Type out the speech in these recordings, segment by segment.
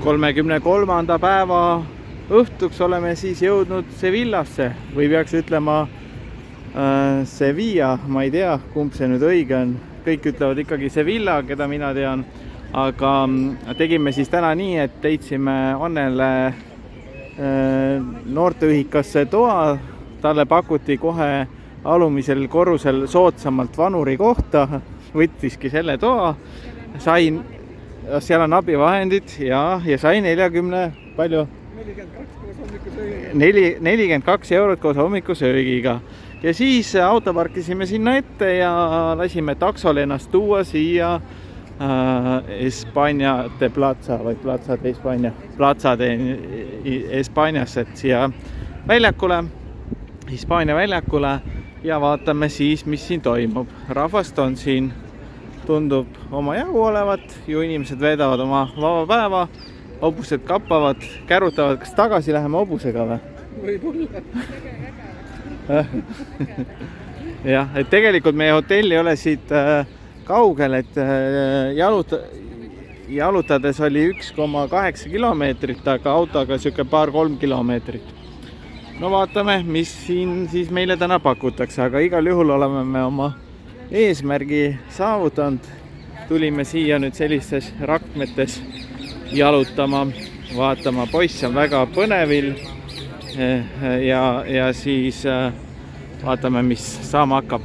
33. päeva õhtuks oleme siis jõudnud Sevillasse või peaks ütlema Sevilla, ma ei tea, kumb see nüüd õige on. Kõik ütlevad ikkagi Sevilla, keda mina tean, aga tegime siis täna nii, et leitsime Annele noorteühikasse toa. Talle pakuti kohe alumisel korrusel soodsamalt vanuri kohta, võttiski selle toa, sain, seal on abivahendid ja sain 40, palju? 42 eurot koos hommikusöögiga. Ja siis auto parkisime sinna ette ja lasime taksol ennast tuua siia España de Plaza või Plaza de España, Plaza de Españasse, et siia väljakule, Hispaania väljakule ja vaatame siis, mis siin toimub. Rahvast on siin, tundub oma jagu olevat, ju inimesed veedavad oma vaba päeva, hobused kappavad, kärutavad, kas tagasi läheme hobusega või? Võib-olla. Jah, et tegelikult meie hotell ei ole siit kaugel, et jalutades oli 1,8 kilomeetrit, aga autoga siuke 2-3 kilomeetrit. No vaatame, mis siin siis meile täna pakutakse, aga igal juhul oleme me oma eesmärgi saavutanud. Tulime siia nüüd sellistes rakmetes jalutama, vaatama, poiss on väga põnevil ja siis vaatame, mis saama hakkab.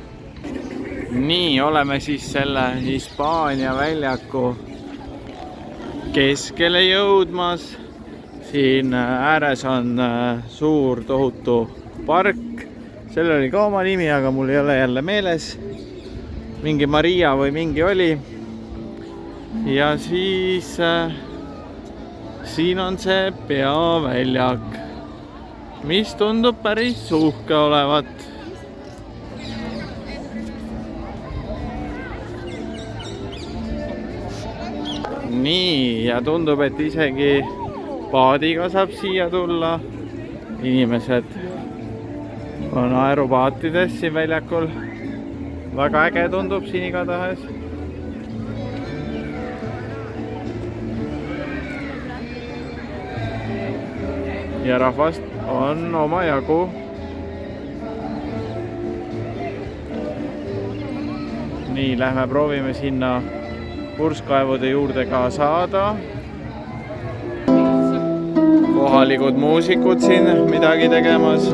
Nii, oleme siis selle Hispaania väljaku keskele jõudmas. Siin ääres on suur tohutu park. Sellel oli ka oma nimi, aga mul ei ole jälle meeles. Mingi Maria või mingi oli. Ja siis siin on see peaväljak, mis tundub päris uhke olevat. Nii, ja tundub, et isegi paadiga saab siia tulla. Inimesed on aeropaatides siin väljakul. Väga äge tundub siin igatahes. Ja rahvast on oma jagu. Nii, lähme proovime sinna purskkaevude juurde ka saada. Kohalikud muusikud siin midagi tegemas.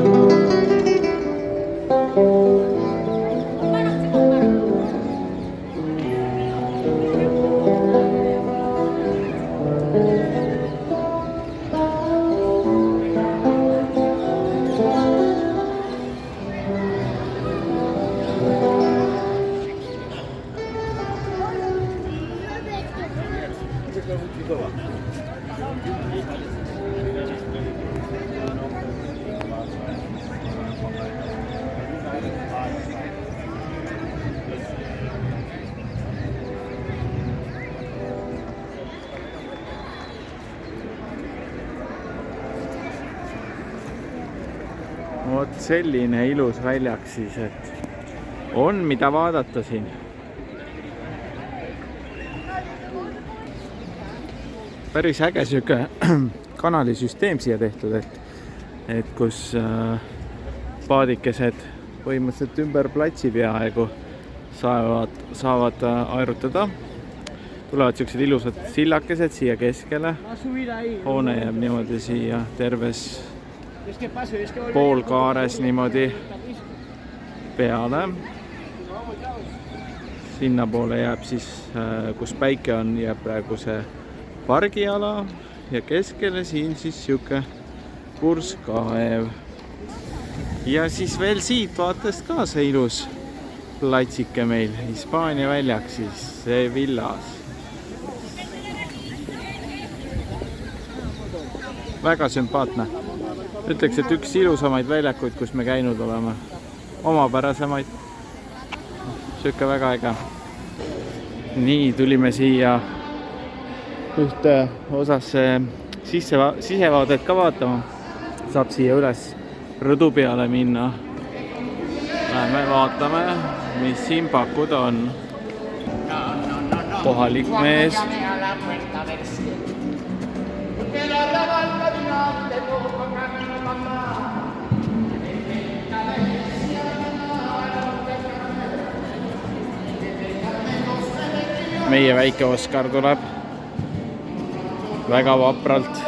Vot selline ilus väljak siis, et on mida vaadata siin. Päris äge siuke kanalisüsteem siia tehtud, et kus paadikesed põhimõtteliselt ümber platsi peaaegu saavad aerutada. Tulevad siuksed ilusad sillakesed siia keskele. Hoone jääb niimoodi siia terves poolkaares niimoodi peale. Sinna poole jääb siis, kus päike on, jääb praegu see pargiala ja keskele siin siis siuke purskkaev. Ja siis veel siit vaatest ka see ilus platsike meil, Hispaania väljak siis Sevillas. Väga sümpaatne. Ütleks, et üks ilusamaid väljakuid, kus me käinud oleme. Omapärasemaid. Siuke väga äge. Nii, tulime siia ühte osasse sisevaadet ka vaatama. Saab siia üles rõdu peale minna. Lähme vaatame, mis siin pakkuda on. Kohalik mees meie väike Oskar tuleb väga vapralt.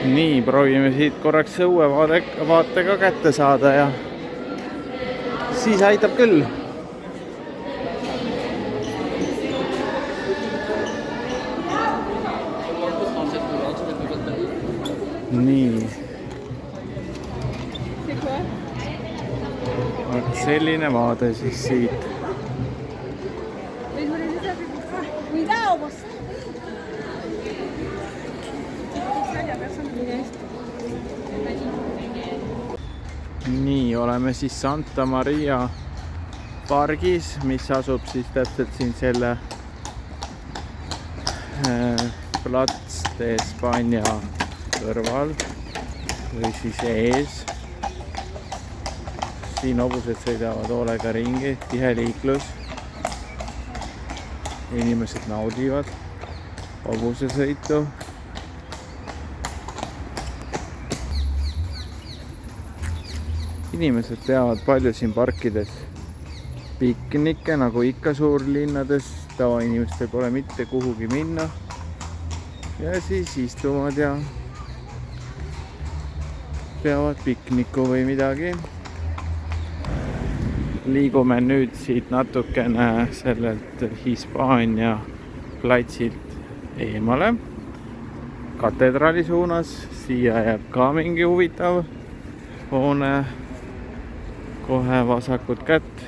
Nii, proovime siit korraks õuevaate ka kätte saada ja siis aitab küll. Nii. Vot selline vaade siis siit. Nii, oleme siis Santa Maria pargis, mis asub siis täpselt siin selle Plats de España kõrval või siis ees. Siin hobused sõidavad hoolega ringi, tihe liiklus. Inimesed naudivad hobusesõitu. Inimesed teavad palju siin parkides piknikke, nagu ikka suurlinnades. Tavainimestel pole mitte kuhugi minna. Ja siis istuvad ja peavad pikniku või midagi. Liigume nüüd siit natukene sellelt Hispaania platsilt eemale. Katedraali suunas. Siia jääb ka mingi huvitav hoone. Kohe vasakut kätt.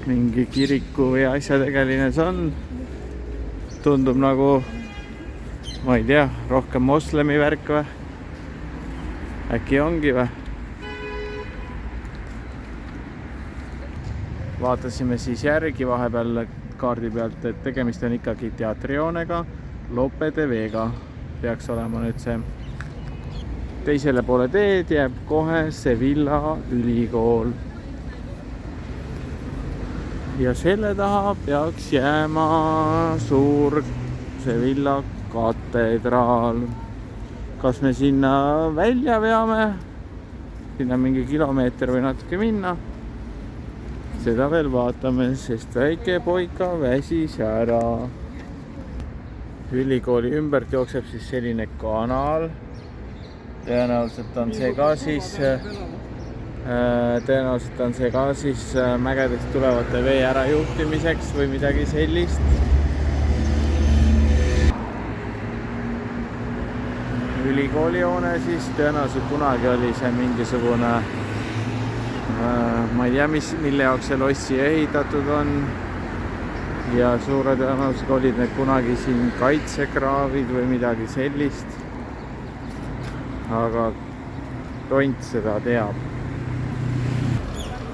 Mingi kiriku või asja tegeline see on. Tundub nagu, ma ei tea, rohkem moslemi värk või? Äkki ongi või? Vaatasime siis järgi vahepeal kaardi pealt, et tegemist on ikkagi teatrijoonega. Lope de Vega peaks olema nüüd see. Teisele poole teed jääb kohe Sevilla ülikool. Ja selle taha peaks jääma suur Sevilla katedraal. Kas me sinna välja veame? Sinna mingi kilomeeter või natuke minna. Seda veel vaatame, sest väike poika väsis ära. Ülikooli ümbert jookseb siis selline kanal. Tõenäoliselt on see ka siis mägedest tulevate vee ära juhtimiseks või midagi sellist. Ülikooli joone siis tõenäoliselt kunagi oli see mingisugune, ma ei tea, mille jaoks see lossi ehitatud on. Ja suure tõenäosusega olid need kunagi siin kaitsekraavid või midagi sellist. Aga tont seda teab.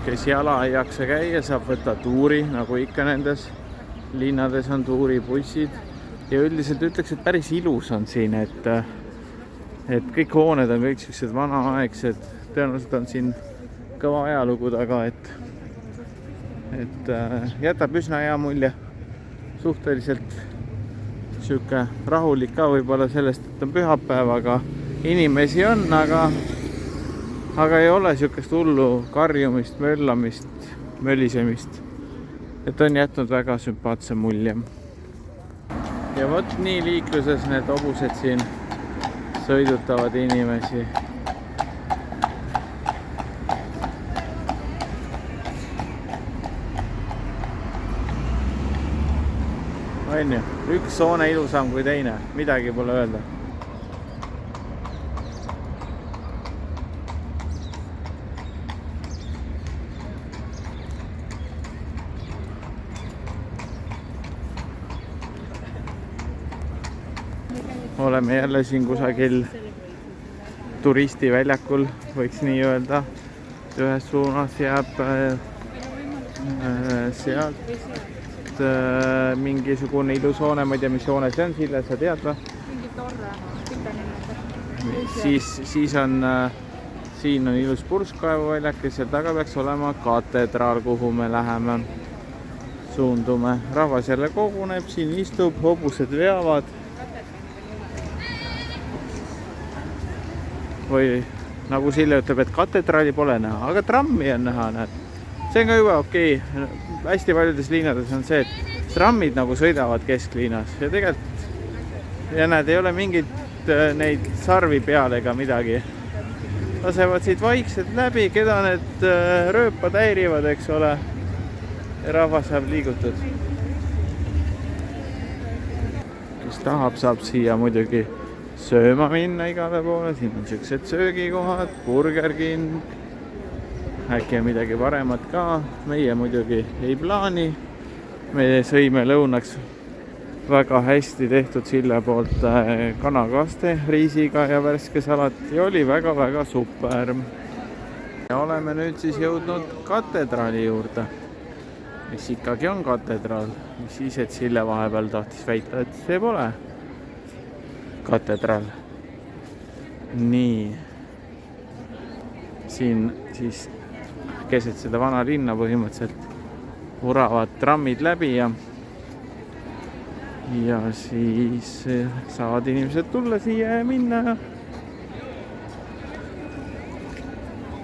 Kes jala ei jaksa käia, saab võtta tuuri, nagu ikka nendes linnades on tuuribussid. Ja üldiselt ütleks, et päris ilus on siin, et kõik hooned on kõik sellised vanaaegsed. Tõenäoliselt on siin kõva ajalugu taga, et jätab üsna hea mulje. Suhteliselt siuke rahulik ka võib-olla sellest, et on pühapäev, aga inimesi on, aga ei ole siukest hullu karjumist, möllamist, mölisemist. Et on jätnud väga sümpaatse mulje. Ja vot nii liikluses need hobused siin sõidutavad inimesi. On ju, üks hoone ilusam kui teine, midagi pole öelda. Oleme jälle siin kusagil turistiväljakul, võiks nii öelda. Ühes suunas jääb sealt mingisugune ilus hoone, ma ei tea, mis hoone see on, Sille, sa tead või? Mingi torre, pika Siis on, siin on ilus purskkaevuväljak ja seal taga peaks olema katedraal, kuhu me läheme, suundume. Rahvas jälle koguneb, siin istub, hobused veavad. Või nagu Sille ütleb, et katedraali pole näha, aga trammi on näha, näed. See on ka juba okei. Hästi paljudes liinades on see, et trammid nagu sõidavad keskliinas ja tegelikult ja näed, ei ole mingit neid sarvi peal ega midagi. Lasevad siit vaikselt läbi, keda need rööpad häirivad, eks ole. Ja rahvas saab liigutud. Kes tahab, saab siia muidugi sööma minna igale poole. Siin on siuksed söögikohad, burgerkind. Äkki on midagi paremat ka. Meie muidugi ei plaani. Me sõime lõunaks väga hästi tehtud Sille poolt kanakaste riisiga ja värske salat ja oli väga-väga super. Ja oleme nüüd siis jõudnud katedraali juurde, mis ikkagi on katedraal, mis siis, et Sille vahepeal tahtis väita, et see pole katedraal. Nii. Siin siis keset seda vana linna põhimõtteliselt vuravad trammid läbi ja siis saavad inimesed tulla siia ja minna.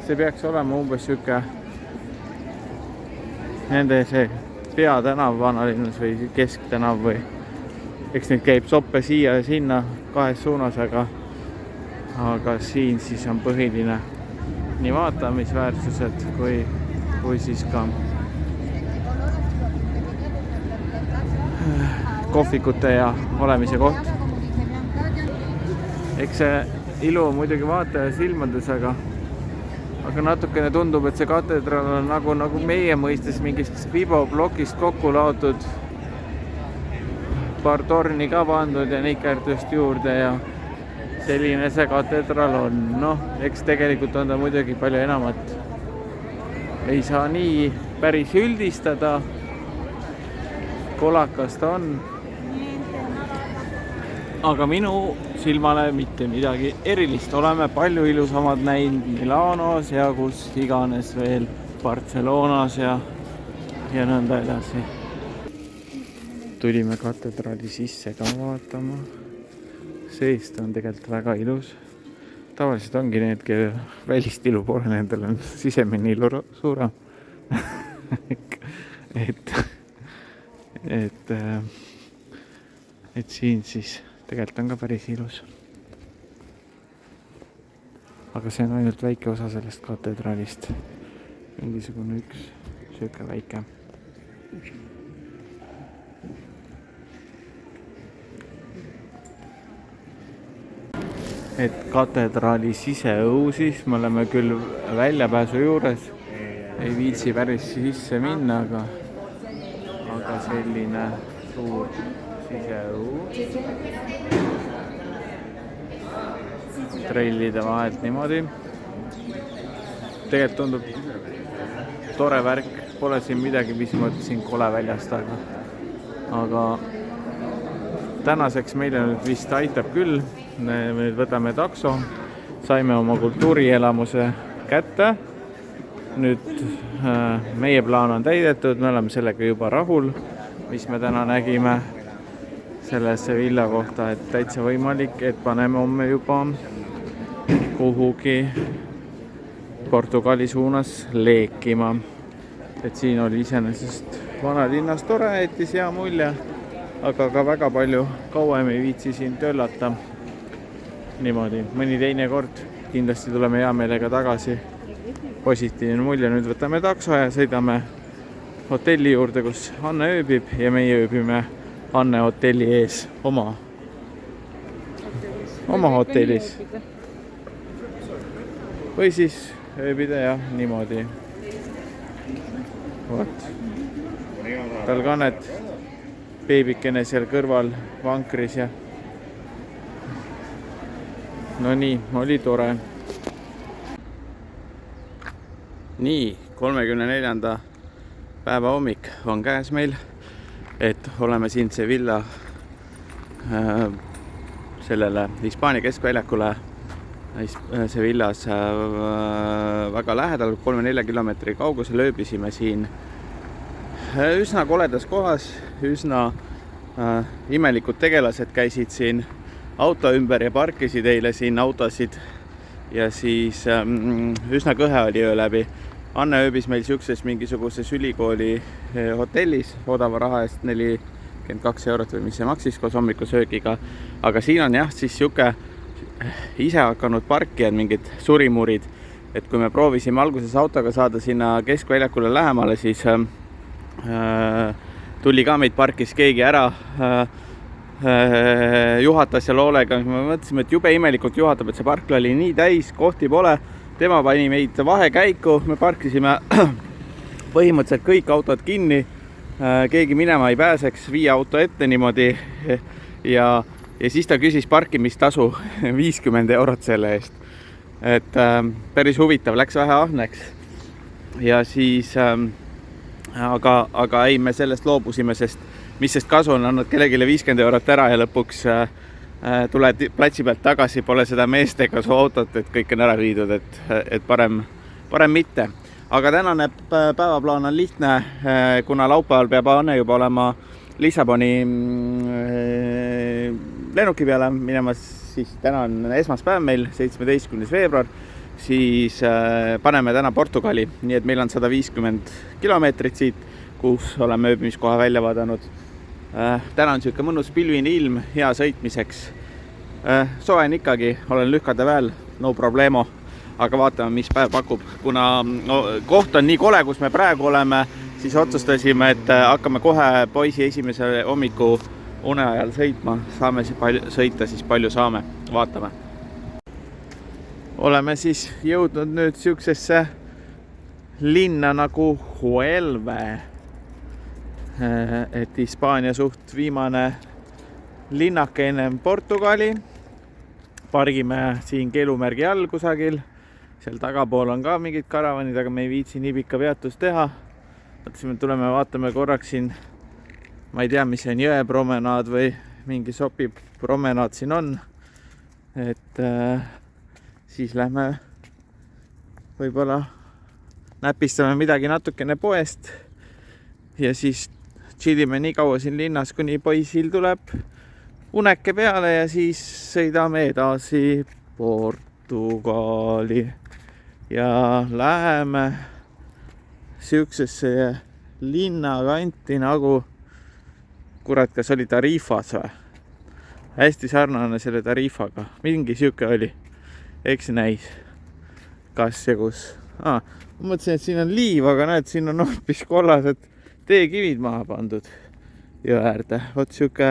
See peaks olema umbes siuke nende see peatänav vanalinnas või kesktänav või eks neid käib soppe siia ja sinna kahes suunas, aga siin siis on põhiline nii vaatamisväärsused kui siis ka kohvikute ja olemise koht. Eks see ilu muidugi vaataja silmades, aga natukene tundub, et see katedraal on nagu meie mõistes mingist viboblokist kokku laotud. Paar torni ka pandud ja nikerdust juurde ja selline see katedraal on. Noh, eks tegelikult on ta muidugi palju enamat. Ei saa nii päris üldistada. Kolakas ta on. Aga minu silmale mitte midagi erilist. Oleme palju ilusamad näinud Milanos ja kus iganes veel, Barcelonas ja nõnda edasi. Tulime katedraali sisse ka vaatama. Seest on tegelikult väga ilus. Tavaliselt ongi need, kelle välist ilu pole, nendel on sisemine ilu suurem. et siin siis tegelikult on ka päris ilus. Aga see on ainult väike osa sellest katedraalist. Mingisugune üks sööke väike. Et katedraali siseõu siis, me oleme küll väljapääsu juures, ei viitsi päris sisse minna, aga selline suur siseõu. Trellide vahelt niimoodi. Tegelikult tundub tore värk, pole siin midagi, mis mõtlesin kole väljast, aga tänaseks meile nüüd vist aitab küll. Me nüüd võtame takso, saime oma kultuurielamuse kätte. Nüüd meie plaan on täidetud, me oleme sellega juba rahul, mis me täna nägime sellesse villa kohta, et täitsa võimalik, et paneme homme juba kuhugi Portugali suunas leekima. Et siin oli iseenesest vanalinnas tore, jättis hea mulje, aga ka väga palju kauem ei viitsi siin töllata. Niimoodi, mõni teine kord kindlasti tuleme hea meelega tagasi. Positiivne mulje, nüüd võtame takso ja sõidame hotelli juurde, kus Anne ööbib ja meie ööbime Anne hotelli ees oma hotellis. Või siis ööbida ja niimoodi. Vot. Tal ka need beebikene seal kõrval vankris ja no nii, oli tore. Nii, 34. päeva hommik on käes meil. et oleme siin Sevilla sellele Hispaania keskväljakule Sevillas väga lähedal, 3-4 kilomeetri kaugusel ööbisime siin üsna koledas kohas, üsna imelikud tegelased käisid siin auto ümber ja parkisid eile siin autosid ja siis üsna kõhe oli öö läbi. Anne ööbis meil siukses mingisuguses ülikooli hotellis odava raha eest 42 eurot või mis see maksis koos hommikusöögiga. Aga siin on jah, siis siuke ise hakanud parkijad, mingid surimurid, et kui me proovisime alguses autoga saada sinna keskväljakule lähemale, siis tuli ka meid parkis keegi ära, juhatas ja loolega, me mõtlesime, et jube imelikult juhatab, et see parkla oli nii täis, kohti pole, tema pani meid vahekäiku, me parkisime põhimõtteliselt kõik autod kinni, keegi minema ei pääseks, 5 auto ette niimoodi ja siis ta küsis parkimistasu 50 eurot selle eest. Et päris huvitav, läks vähe ahneks ja siis aga ei, me sellest loobusime, sest mis sest kasu on andnud kellegile 50 eurot ära ja lõpuks tuled platsi pealt tagasi, pole seda meest ega su autot, et kõik on ära viidud, et parem mitte. Aga tänane päevaplaan on lihtne, kuna laupäeval peab Anne juba olema Lissaboni lennuki peale minemas, siis täna on esmaspäev meil, 17. veebruar, siis paneme täna Portugali, nii et meil on 150 kilomeetrit siit, kus oleme ööbimiskoha välja vaadanud. Täna on siuke mõnus pilvine ilm, hea sõitmiseks. Soen ikkagi, olen lühkade väel, no problemo, aga vaatame, mis päev pakub. Kuna koht on nii kole, kus me praegu oleme, siis otsustasime, et hakkame kohe poisi esimese hommiku une ajal sõitma. Saame sõita, siis palju saame, vaatame. Oleme siis jõudnud nüüd siuksesse linna nagu Huelve. Et Hispaania suht viimane linnake ennem Portugali. Pargime siin keelumärgi all kusagil. Seal tagapool on ka mingid karavanid, aga me ei viitsi nii pikka peatust teha. Mõtlesime, tuleme vaatame korraks siin, ma ei tea, mis see on, jõepromenaad või mingi sopiv promenaad siin on. Et siis lähme võib-olla näpistame midagi natukene poest ja siis chillime nii kaua siin linnas, kuni poisil tuleb uneke peale ja siis sõidame edasi Portugali ja läheme siuksesse linnakanti nagu, kurat, kas oli Tarifas või? Hästi sarnane selle Tarifaga, mingi siuke oli, eks näis, kas ja kus. Ma mõtlesin, et siin on liiv, aga näed, siin on hoopis kollased teekivid maha pandud jõe äärde. Vot siuke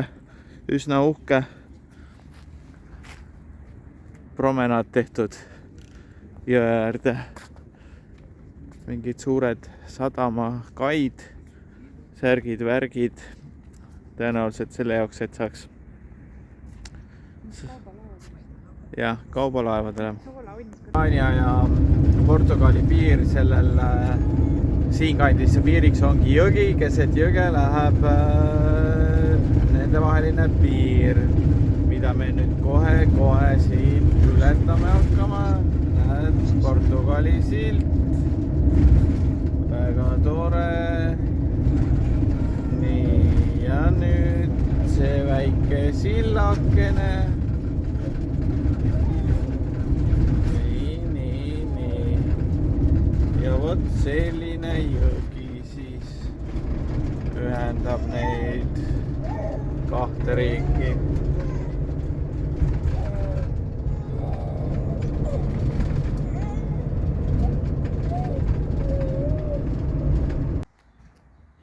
üsna uhke promenaad tehtud jõe äärde. Mingid suured sadamakaid, särgid, värgid. Tõenäoliselt selle jaoks, et saaks kaubalaevadele. Hispaania ja Portugali piir sellel siinkandis piiriks ongi jõgi, keset jõge läheb nendevaheline piir, mida me nüüd kohe siin ületame hakkama. Näed, Portugali silt, väga tore. Nii, ja nüüd see väike sillakene. Ja vot selline jõgi siis ühendab neid kahte riiki.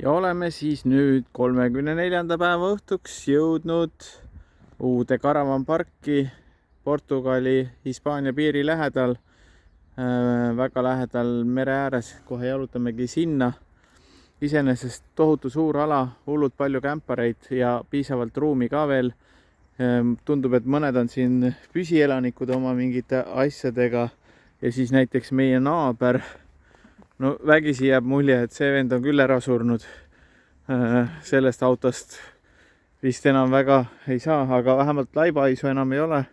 Ja oleme siis nüüd 34. päeva õhtuks jõudnud uude karavanparki Portugali Hispaania piiri lähedal. Väga lähedal mere ääres, kohe jalutamegi sinna. Iseenesest tohutu suur ala, hullult palju kämpareid ja piisavalt ruumi ka veel. Tundub, et mõned on siin püsielanikud oma mingite asjadega ja siis näiteks meie naaber. No vägisi jääb mulje, et see vend on küll ära surnud. sellest autost vist enam väga ei saa, aga vähemalt laibaisu enam ei ole,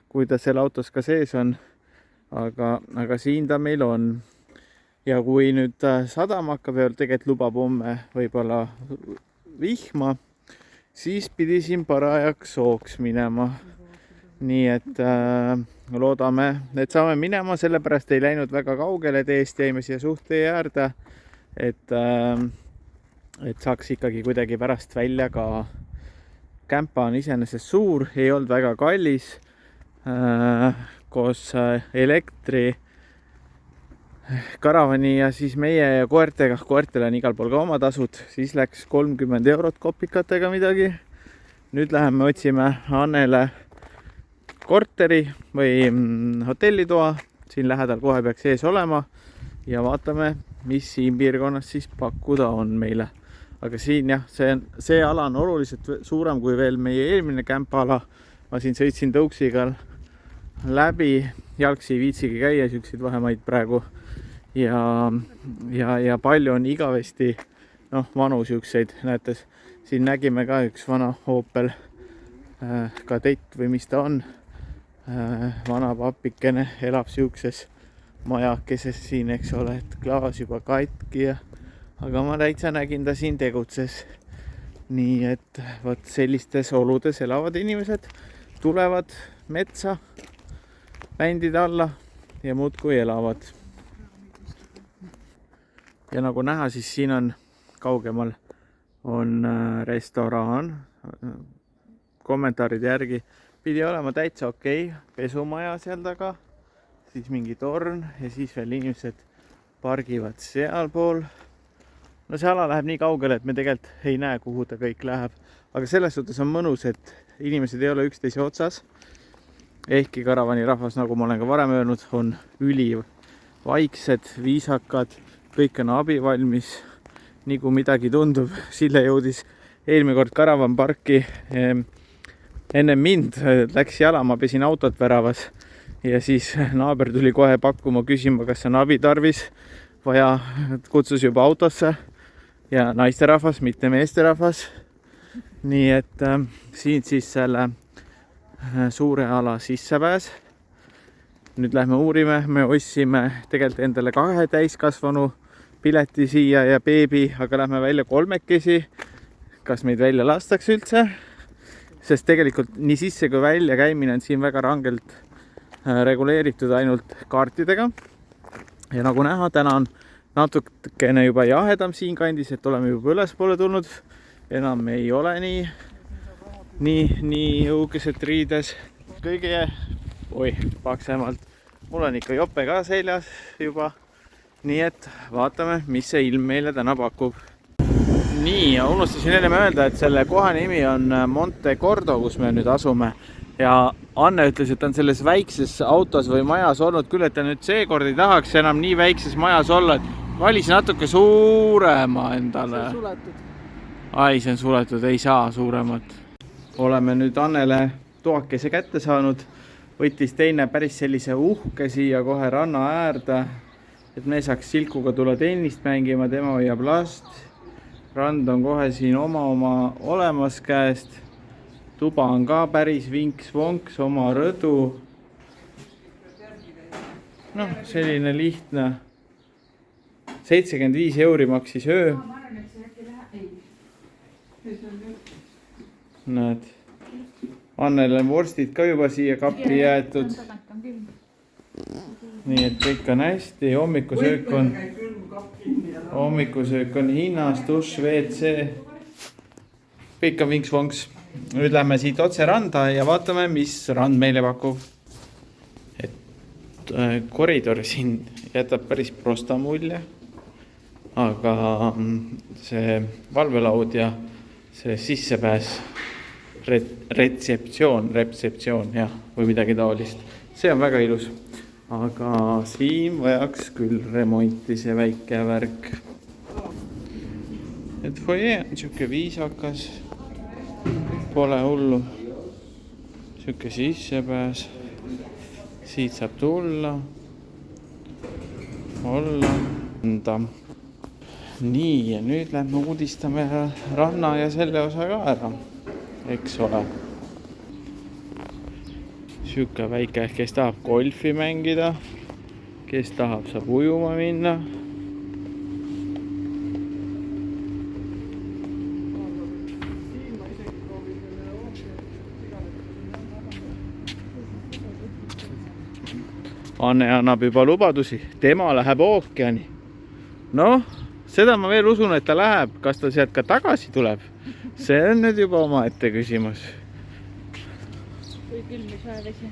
kui ta seal autos ka sees on. Aga siin ta meil on. Ja kui nüüd sadama hakkab ja tegelikult lubab homme võib-olla vihma, siis pidi siin parajaks sooks minema. Nii et loodame, et saame minema, sellepärast ei läinud väga kaugele teest, jäime siia suht tee äärde, et saaks ikkagi kuidagi pärast välja ka. Kämpa on iseenesest suur, ei olnud väga kallis, koos elektri karavani ja siis meie ja koertega, koertele on igal pool ka oma tasud, siis läks 30 eurot kopikatega midagi. Nüüd läheme otsime Annele korteri või hotellitoa, siin lähedal kohe peaks ees olema ja vaatame, mis siin piirkonnas siis pakkuda on meile. Aga siin jah, see ala on oluliselt suurem kui veel meie eelmine kämpaala. Ma siin sõitsin tõuksiga läbi, jalgsi ei viitsigi käia, siukseid vahemaid praegu. Ja palju on igavesti vanu siukseid, näetes, siin nägime ka üks vana Opel Kadett või mis ta on. Vana papikene elab siukses majakeses siin, eks ole, et klaas juba katki aga ma täitsa nägin ta siin tegutses. Nii et võt sellistes oludes elavad inimesed tulevad metsa bändide alla ja muudkui elavad. Ja nagu näha, siis siin on kaugemal on restoran. Kommentaaride järgi pidi olema täitsa okei. Pesumaja seal taga, siis mingi torn ja siis veel inimesed pargivad sealpool. No see ala läheb nii kaugele, et me tegelikult ei näe, kuhu ta kõik läheb. Aga selles suhtes on mõnus, et inimesed ei ole üksteise otsas. Ehkki karavani rahvas, nagu ma olen ka varem öelnud, on vaiksed, viisakad, kõik on abivalmis. Nii kui midagi tundub, Sille jõudis eelmine kord karavanparki enne mind, läks jala, ma pesin autot väravas ja siis naaber tuli kohe pakkuma, küsima, kas on abi tarvis vaja, kutsus juba autosse ja naisterahvas, mitte meesterahvas. Nii et siin siis selle suure ala sissepääs. Nüüd lähme uurime, me ostsime tegelikult endale 2 täiskasvanu pileti siia ja beebi, aga lähme välja 3-kesi. Kas meid välja lastakse üldse? Sest tegelikult nii sisse kui välja käimine on siin väga rangelt reguleeritud ainult kaartidega. Ja nagu näha, täna on natukene juba jahedam siin kandis, et oleme juba ülespoole tulnud. Enam ei ole nii õukeselt riides. Kõige paksemalt. Mul on ikka jope ka seljas juba. Nii et vaatame, mis see ilm meile täna pakub. Nii, ja unustasin enne öelda, et selle koha nimi on Monte Cordo, kus me nüüd asume. Ja Anne ütles, et ta on selles väikses autos või majas olnud küll, et ta nüüd seekord ei tahaks enam nii väikses majas olla, et valis natuke suurema endale. See on suletud. Ai, see on suletud, ei saa suuremat. Oleme nüüd Annele toakese kätte saanud. Võttis teine päris sellise uhke siia kohe ranna äärde, et me saaks silkuga tulla tennist mängima, tema hoiab last. Rand on kohe siin oma olemas käest. Tuba on ka päris vinks-vonks, oma rõdu. Selline lihtne. 75 euri maksis öö. Näed. Annele on vorstid ka juba siia kappi jäetud. Nii et kõik on hästi. Hommikusöök on hinnas, duš, WC. Kõik on vinks-vonks. Nüüd lähme siit otse randa ja vaatame, mis rand meile pakub. Et koridor siin jätab päris prosta mulje. Aga see valvelaud ja see sissepääs, retseptsioon ja, või midagi taolist. See on väga ilus. Aga siin vajaks küll remonti see väike värk. Et foyer on siuke viisakas. Pole hullu. Siuke sissepääs. Siit saab tulla. Olla. nii, ja nüüd lähme uudistame ranna ja selle osa ka ära, eks ole. Siuke väike, kes tahab golfi mängida, kes tahab, saab ujuma minna. Anne annab juba lubadusi, tema läheb ookeani. Noh, seda ma veel usun, et ta läheb, kas ta sealt ka tagasi tuleb. See on nüüd juba omaette küsimus. Või külmis väevesi.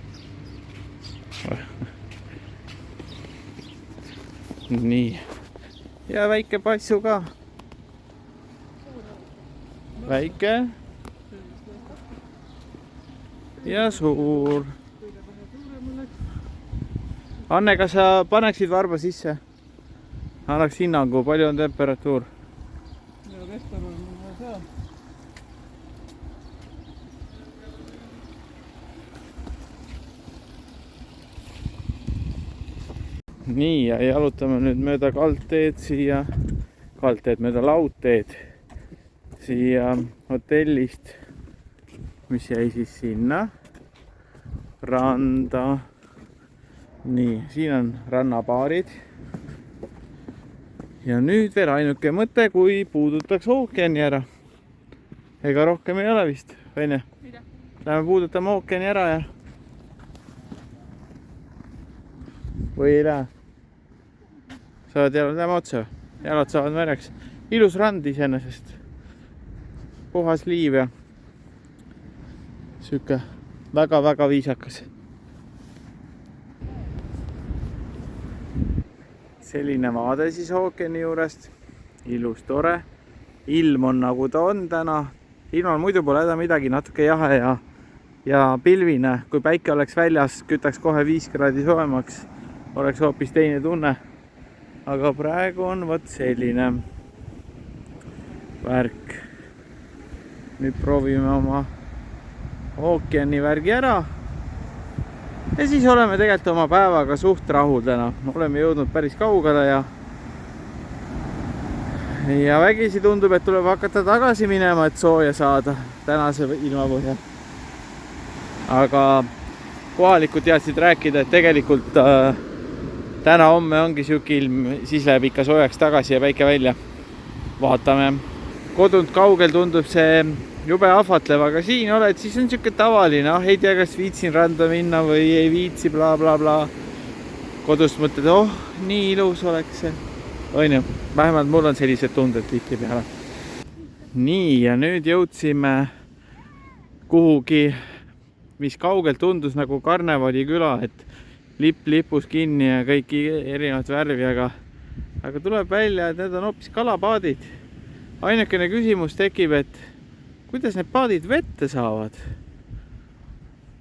Nii. Ja väike passu ka. Väike. Ja suur. Anne, kas sa paneksid varba sisse? Annaks hinnangu, palju on temperatuur? Ja restoran on seal. Nii, ja jalutame nüüd mööda kaldteed siia, mööda laudteed siia hotellist, mis jäi siis sinna randa. Nii, siin on rannapaarid. Ja nüüd veel ainuke mõte, kui puudutaks ookeani ära. Ega rohkem ei ole vist, Vene? Läheme puudutame ookeani ära ja... Või ei lähe? Saavad jalad lähe otsa? Jalad saavad mereks. Ilus rand iseenesest. Puhas liiv ja... Süke väga-väga viisakas. Selline vaade siis ookeani juurest. Ilus, tore. Ilm on nagu ta on täna. Ilmal muidu pole häda midagi, natuke jahe ja pilvine. Kui päike oleks väljas, kütaks kohe 5 kraadi soojemaks. Oleks hoopis teine tunne. Aga praegu on võt selline värk. Nüüd proovime oma ookeani värgi ära. Ja siis oleme tegelikult oma päevaga suht rahul täna. Oleme jõudnud päris kaugele ja vägisi tundub, et tuleb hakata tagasi minema, et sooja saada tänase ilma põhjal. Aga kohalikud teadsid rääkida, et tegelikult täna-homme ongi siuke ilm, siis läheb ikka soojaks tagasi ja päike välja. Vaatame. Kodunt kaugel tundub see jube ahvatlev, aga siin oled, siis on siuke tavaline. Ei tea, kas viitsin randa minna või ei viitsi, bla bla bla. Kodust mõtled, nii ilus oleks see. On ju, vähemalt mul on sellised tunded tihti peale. Nii, ja nüüd jõudsime kuhugi, mis kaugelt tundus nagu Karnevali küla, et lipp lipus kinni ja kõik erinevat värvi, aga tuleb välja, et need on hoopis kalapaadid. Ainukene küsimus tekib, et kuidas need paadid vette saavad?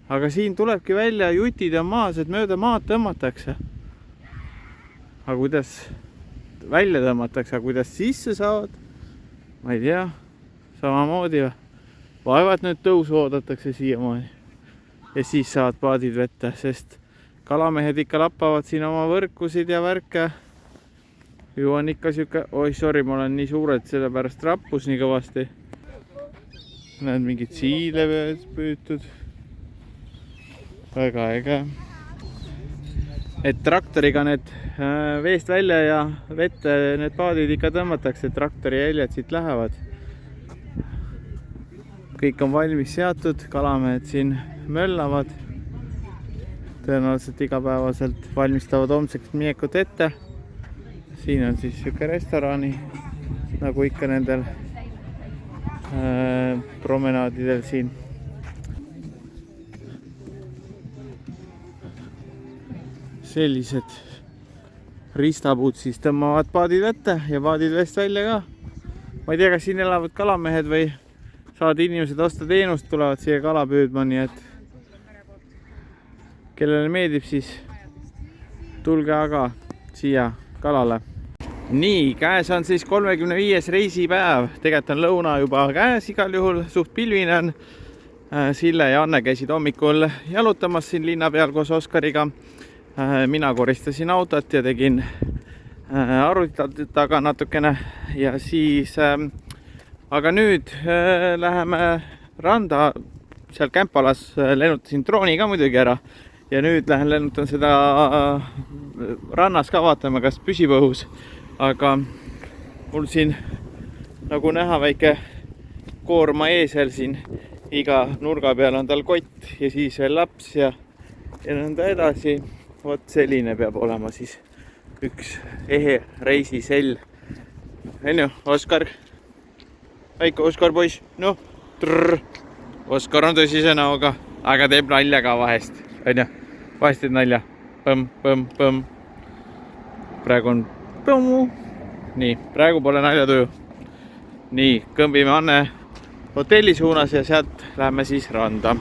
Aga siin tulebki välja, jutid on maas, et mööda maad tõmmatakse. Aga kuidas välja tõmmatakse, aga kuidas sisse saavad? Ma ei tea, samamoodi või? Vaevad nüüd tõusu oodatakse siiamaani. Ja siis saavad paadid vette, sest kalamehed ikka lappavad siin oma võrkusid ja värke. Ju on ikka siuke, sorry, ma olen nii suured, sellepärast rappus nii kõvasti. Näed mingid siile püütud. Väga äge. Et traktoriga need veest välja ja vette need paadid ikka tõmmatakse, traktori jäljed siit lähevad. Kõik on valmis seatud, kalamehed siin möllavad. Tõenäoliselt igapäevaselt valmistavad homseks miekut ette. Siin on siis siuke restorani, nagu ikka nendel promenaadidel siin. Sellised ristapuud siis tõmbavad paadid vette ja paadid veest välja ka. Ma ei tea, kas siin elavad kalamehed või saavad inimesed osta teenust, tulevad siia kala püüdma, nii et kellele meeldib, siis tulge aga siia kalale. Nii, käes on siis 35. reisipäev. Tegelikult on lõuna juba käes igal juhul, suht pilvine on. Sille ja Anne käisid hommikul jalutamas siin linna peal koos Oskariga. Mina koristasin autot ja tegin arvuti taga natukene ja siis aga nüüd läheme randa, seal Kämpalas lennutasin drooni ka muidugi ära ja nüüd lähen lennutan seda rannas ka, vaatame kas püsib õhus, aga mul siin nagu näha väike koorma eesel siin, iga nurga peal on tal kott ja siis veel laps ja nõnda edasi. Vot selline peab olema siis üks ehe reisisell. On ju, Oskar? Väike Oskar poiss, noh, Oskar on tõsise näoga, aga teeb nalja ka vahest. On ju, vahest teeb nalja. Põmm. Praegu on põmmu. Nii, praegu pole naljatuju. Nii, kõmbime Anne hotelli suunas ja sealt läheme siis randa.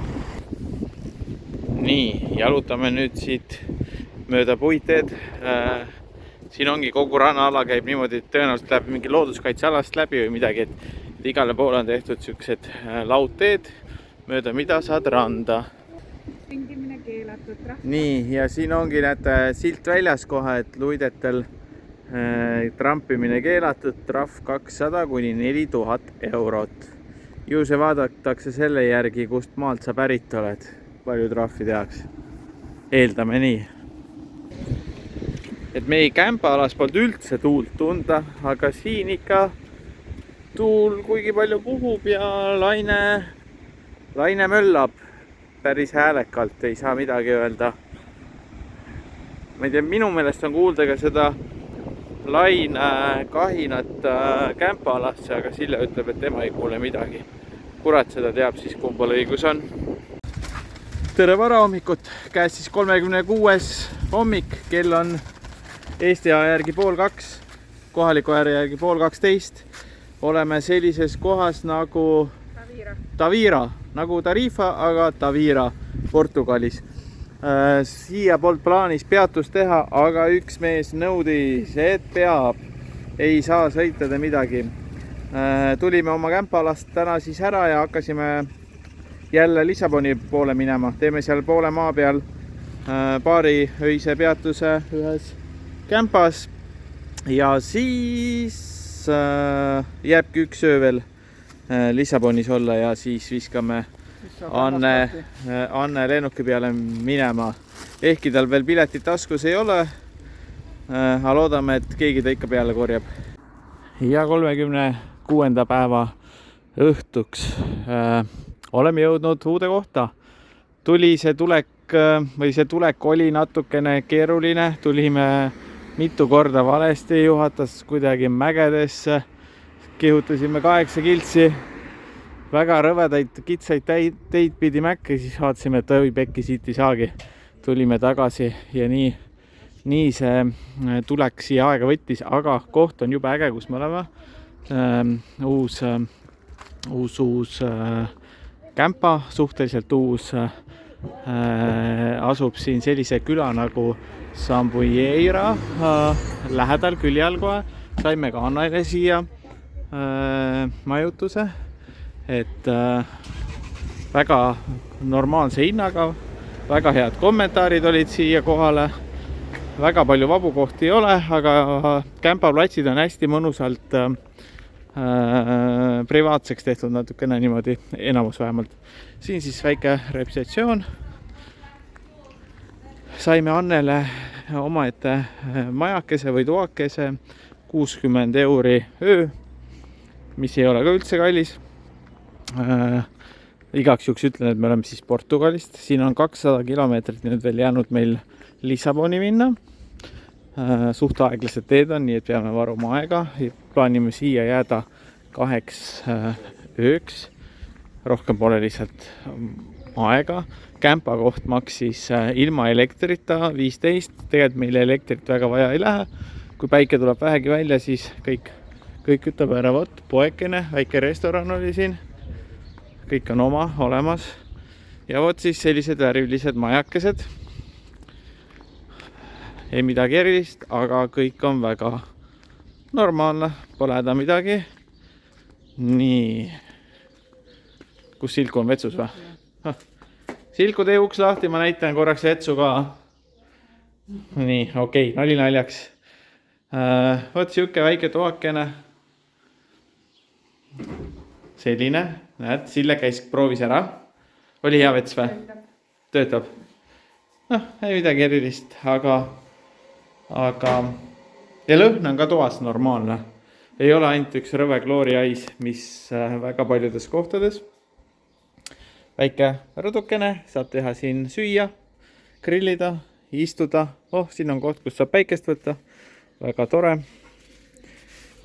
Nii, jalutame nüüd siit mööda puiteed. Siin ongi kogu rannaala käib niimoodi, et tõenäoliselt läheb mingi looduskaitsealast läbi või midagi, et igale poole on tehtud siuksed laudteed, mööda mida saad randa. Ringimine keelatud. Nii, ja siin ongi näete silt väljas kohe, et luidetel trampimine keelatud, trahv 200 kuni 4000 eurot. Ju see vaadatakse selle järgi, kust maalt sa pärit oled. Palju trahvi tehakse. Eeldame nii. Et meie Kämpaalas polnud üldse tuult tunda, aga siin ikka tuul kuigi palju puhub ja laine möllab päris häälekalt, ei saa midagi öelda. Ma ei tea, minu meelest on kuulda ka seda laine kahinat Kämpaalasse, aga Sille ütleb, et tema ei kuule midagi. Kurat seda teab siis, kumbal õigus on. Tere varahommikut, käes siis 36. hommik, kell on Eesti aja järgi 1:30, kohaliku aja järgi 1:30. Oleme sellises kohas nagu Tavira, nagu Tarifa, aga Tavira Portugalis. Siia polnud plaanis peatust teha, aga üks mees nõudis, et peab, ei saa sõita midagi. Tulime oma Kämpaalast täna siis ära ja hakkasime jälle Lissaboni poole minema. Teeme seal poole maa peal paari öise peatuse ühes Kämpas ja siis jääbki üks öö veel Lissabonis olla ja siis viskame Anne lennuki peale minema. Ehkki tal veel piletit taskus ei ole, aga loodame, et keegi ta ikka peale korjab. Ja 36. päeva õhtuks oleme jõudnud uude kohta. See tulek oli natukene keeruline, tulime mitu korda valesti, juhatas kuidagi mägedesse, kihutasime 8 kiltsi, väga rõvedaid kitsaid teid pidi mäkke, siis vaatasime, et õi pekki siit ei saagi. Tulime tagasi ja nii see tulek siia aega võttis, aga koht on juba äge, kus me oleme. Uus Kämpa, suhteliselt uus, asub siin sellise küla nagu Sambuieira lähedal külje all kohe. Saime ka Annele siia majutuse, et väga normaalse hinnaga, väga head kommentaarid olid siia kohale, väga palju vabu kohti ei ole, aga Kämpa platsid on hästi mõnusalt privaatseks tehtud natukene niimoodi, enamus vähemalt. Siin siis väike reputatsioon. Saime Annele omaette majakese või toakese 60 euri öö, mis ei ole ka üldse kallis. Igaks juhuks ütlen, et me oleme siis Portugalist. Siin on 200 kilomeetrit nüüd veel jäänud meil Lissaboni minna. Suht aeglased teed on, nii et peame varuma aega. Plaanime siia jääda 2 ööks. Rohkem pole lihtsalt aega. Kämpa koht maksis ilma elektrita 15. Tegelikult meile elektrit väga vaja ei lähe. Kui päike tuleb vähegi välja, siis kõik ütleb ära, vot, poekene, väike restoran oli siin. Kõik on oma olemas. Ja vot siis sellised värvilised majakesed. Ei midagi erilist, aga kõik on väga normaalne, pole häda midagi. Nii. Kus Silku on vetsus või? Silku, tee uks lahti, ma näitan korraks vetsu ka. Nii, okei, nali naljaks. Vot siuke väike toakene. Selline, näed, Sille käis proovis ära. Oli hea vets või? Töötab. Noh, ei midagi erilist, aga ja lõhn on ka toas normaalne. Ei ole ainult üks rõve klooriais, mis väga paljudes kohtades. Väike rõdukene, saab teha siin süüa, grillida, istuda. Siin on koht, kus saab päikest võtta. Väga tore.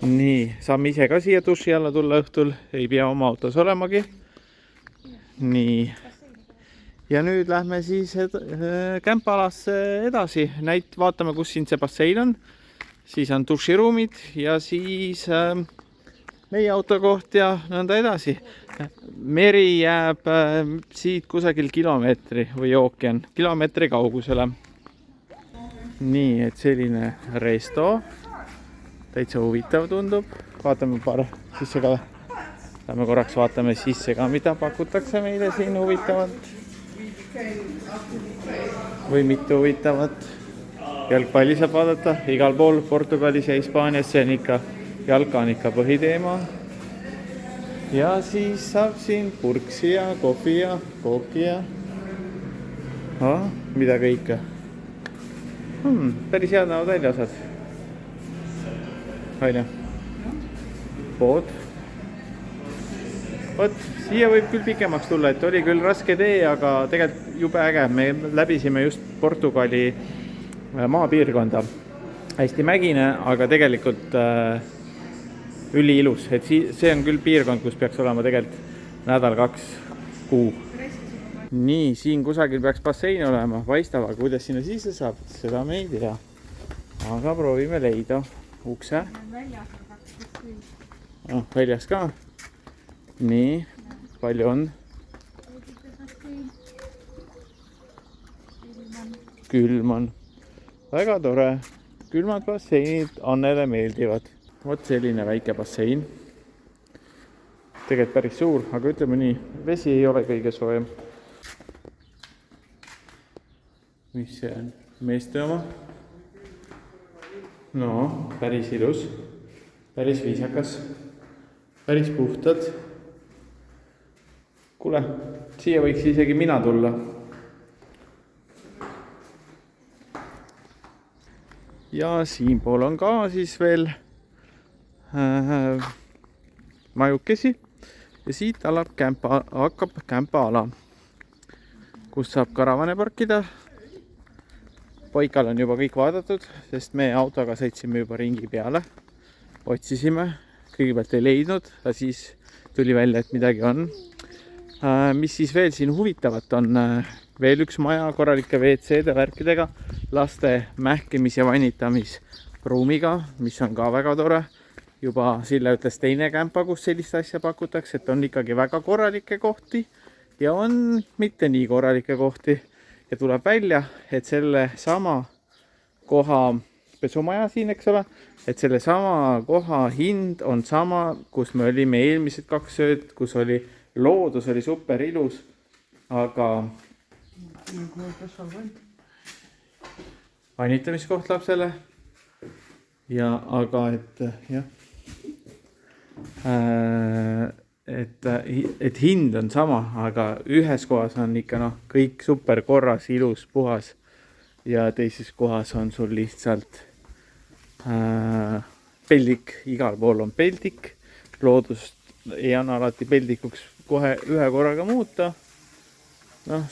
Nii, saame ise ka siia duši alla tulla õhtul. Ei pea oma autos olemagi. Nii. Ja nüüd lähme siis kämpalasse edasi. Vaatame, kus siin see bassein on. Siis on duširuumid ja siis meie autokoht ja nõnda edasi. Meri jääb siit kusagil kilomeetri või ookean kilomeetri kaugusele. Nii, et selline resto. Täitsa huvitav tundub. Vaatame paar sisse ka. Lähme korraks vaatame sisse ka, mida pakutakse meile siin huvitavat. Või mitte huvitavat. Jalgpalli saab vaadata igal pool Portugalis ja Hispaanias. See on ikka, jalka on ikka põhiteema. Ja siis saab siin purksi ja kohvi ja kooki ja mida kõike. Päris head näod välja osad. Aine. Pood. Vot, siia võib küll pikemaks tulla, et oli küll raske tee, aga tegelikult jube äge. Me läbisime just Portugali maapiirkonda. Hästi mägine, aga tegelikult üliilus. Et see on küll piirkond, kus peaks olema tegelikult nädal-2 kuu. Nii, siin kusagil peaks bassein olema. Paistab, aga kuidas sinna sisse saab, seda me ei tea. Aga proovime leida ukse. Väljas ka. Nii, palju on? Külm on. Väga tore. Külmad basseinid Annele meeldivad. Vot selline väike bassein. Tegelikult päris suur, aga ütleme nii, vesi ei ole kõige soojem. Mis see on? Meeste oma? No, päris ilus. Päris viisakas. Päris puhtad. Kuule, siia võiks isegi mina tulla. Ja siinpool on ka siis veel majukesi. Ja siit hakkab kämpaala, kus saab karavane parkida. Paikal on juba kõik vaadatud, sest me autoga sõitsime juba ringi peale. Otsisime, kõigepealt ei leidnud, ja siis tuli välja, et midagi on. Mis siis veel siin huvitavat on? Veel üks maja korralike WC-de värkidega, laste mähkimis- ja vannitamisruumiga, mis on ka väga tore. Juba Sille ütles teine kämpa, kus sellist asja pakutakse, et on ikkagi väga korralikke kohti ja on mitte nii korralikke kohti. Ja tuleb välja, et selle sama koha pesumaja siin, eks ole, et selle sama koha hind on sama, kus me olime eelmised 2 ööd, kus oli loodus, oli super ilus, aga vannitamiskoht lapsele ja aga et hind on sama, aga ühes kohas on ikka kõik super korras, ilus, puhas ja teises kohas on sul lihtsalt peldik, igal pool on peldik, loodust ei anna alati peldikuks kohe ühe korraga muuta.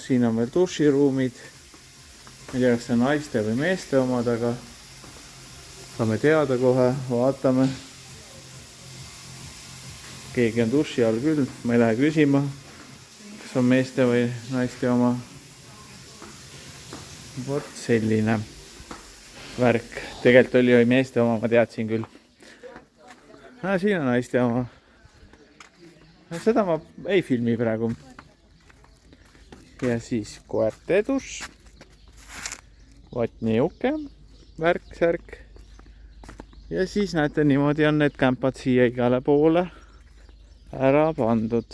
Siin on veel duširuumid, ma ei tea, kas see on naiste või meeste omad, aga saame teada kohe, vaatame. Keegi on duši all küll, ma ei lähe küsima, kas on meeste või naiste oma. Vot selline värk. Tegelikult oli meeste oma, ma teadsin küll. Siin on naiste oma. Seda ma ei filmi praegu. Ja siis koerte duš. Vot niuke värk, särk. Ja siis näete, niimoodi on need kämpad siia igale poole ära pandud.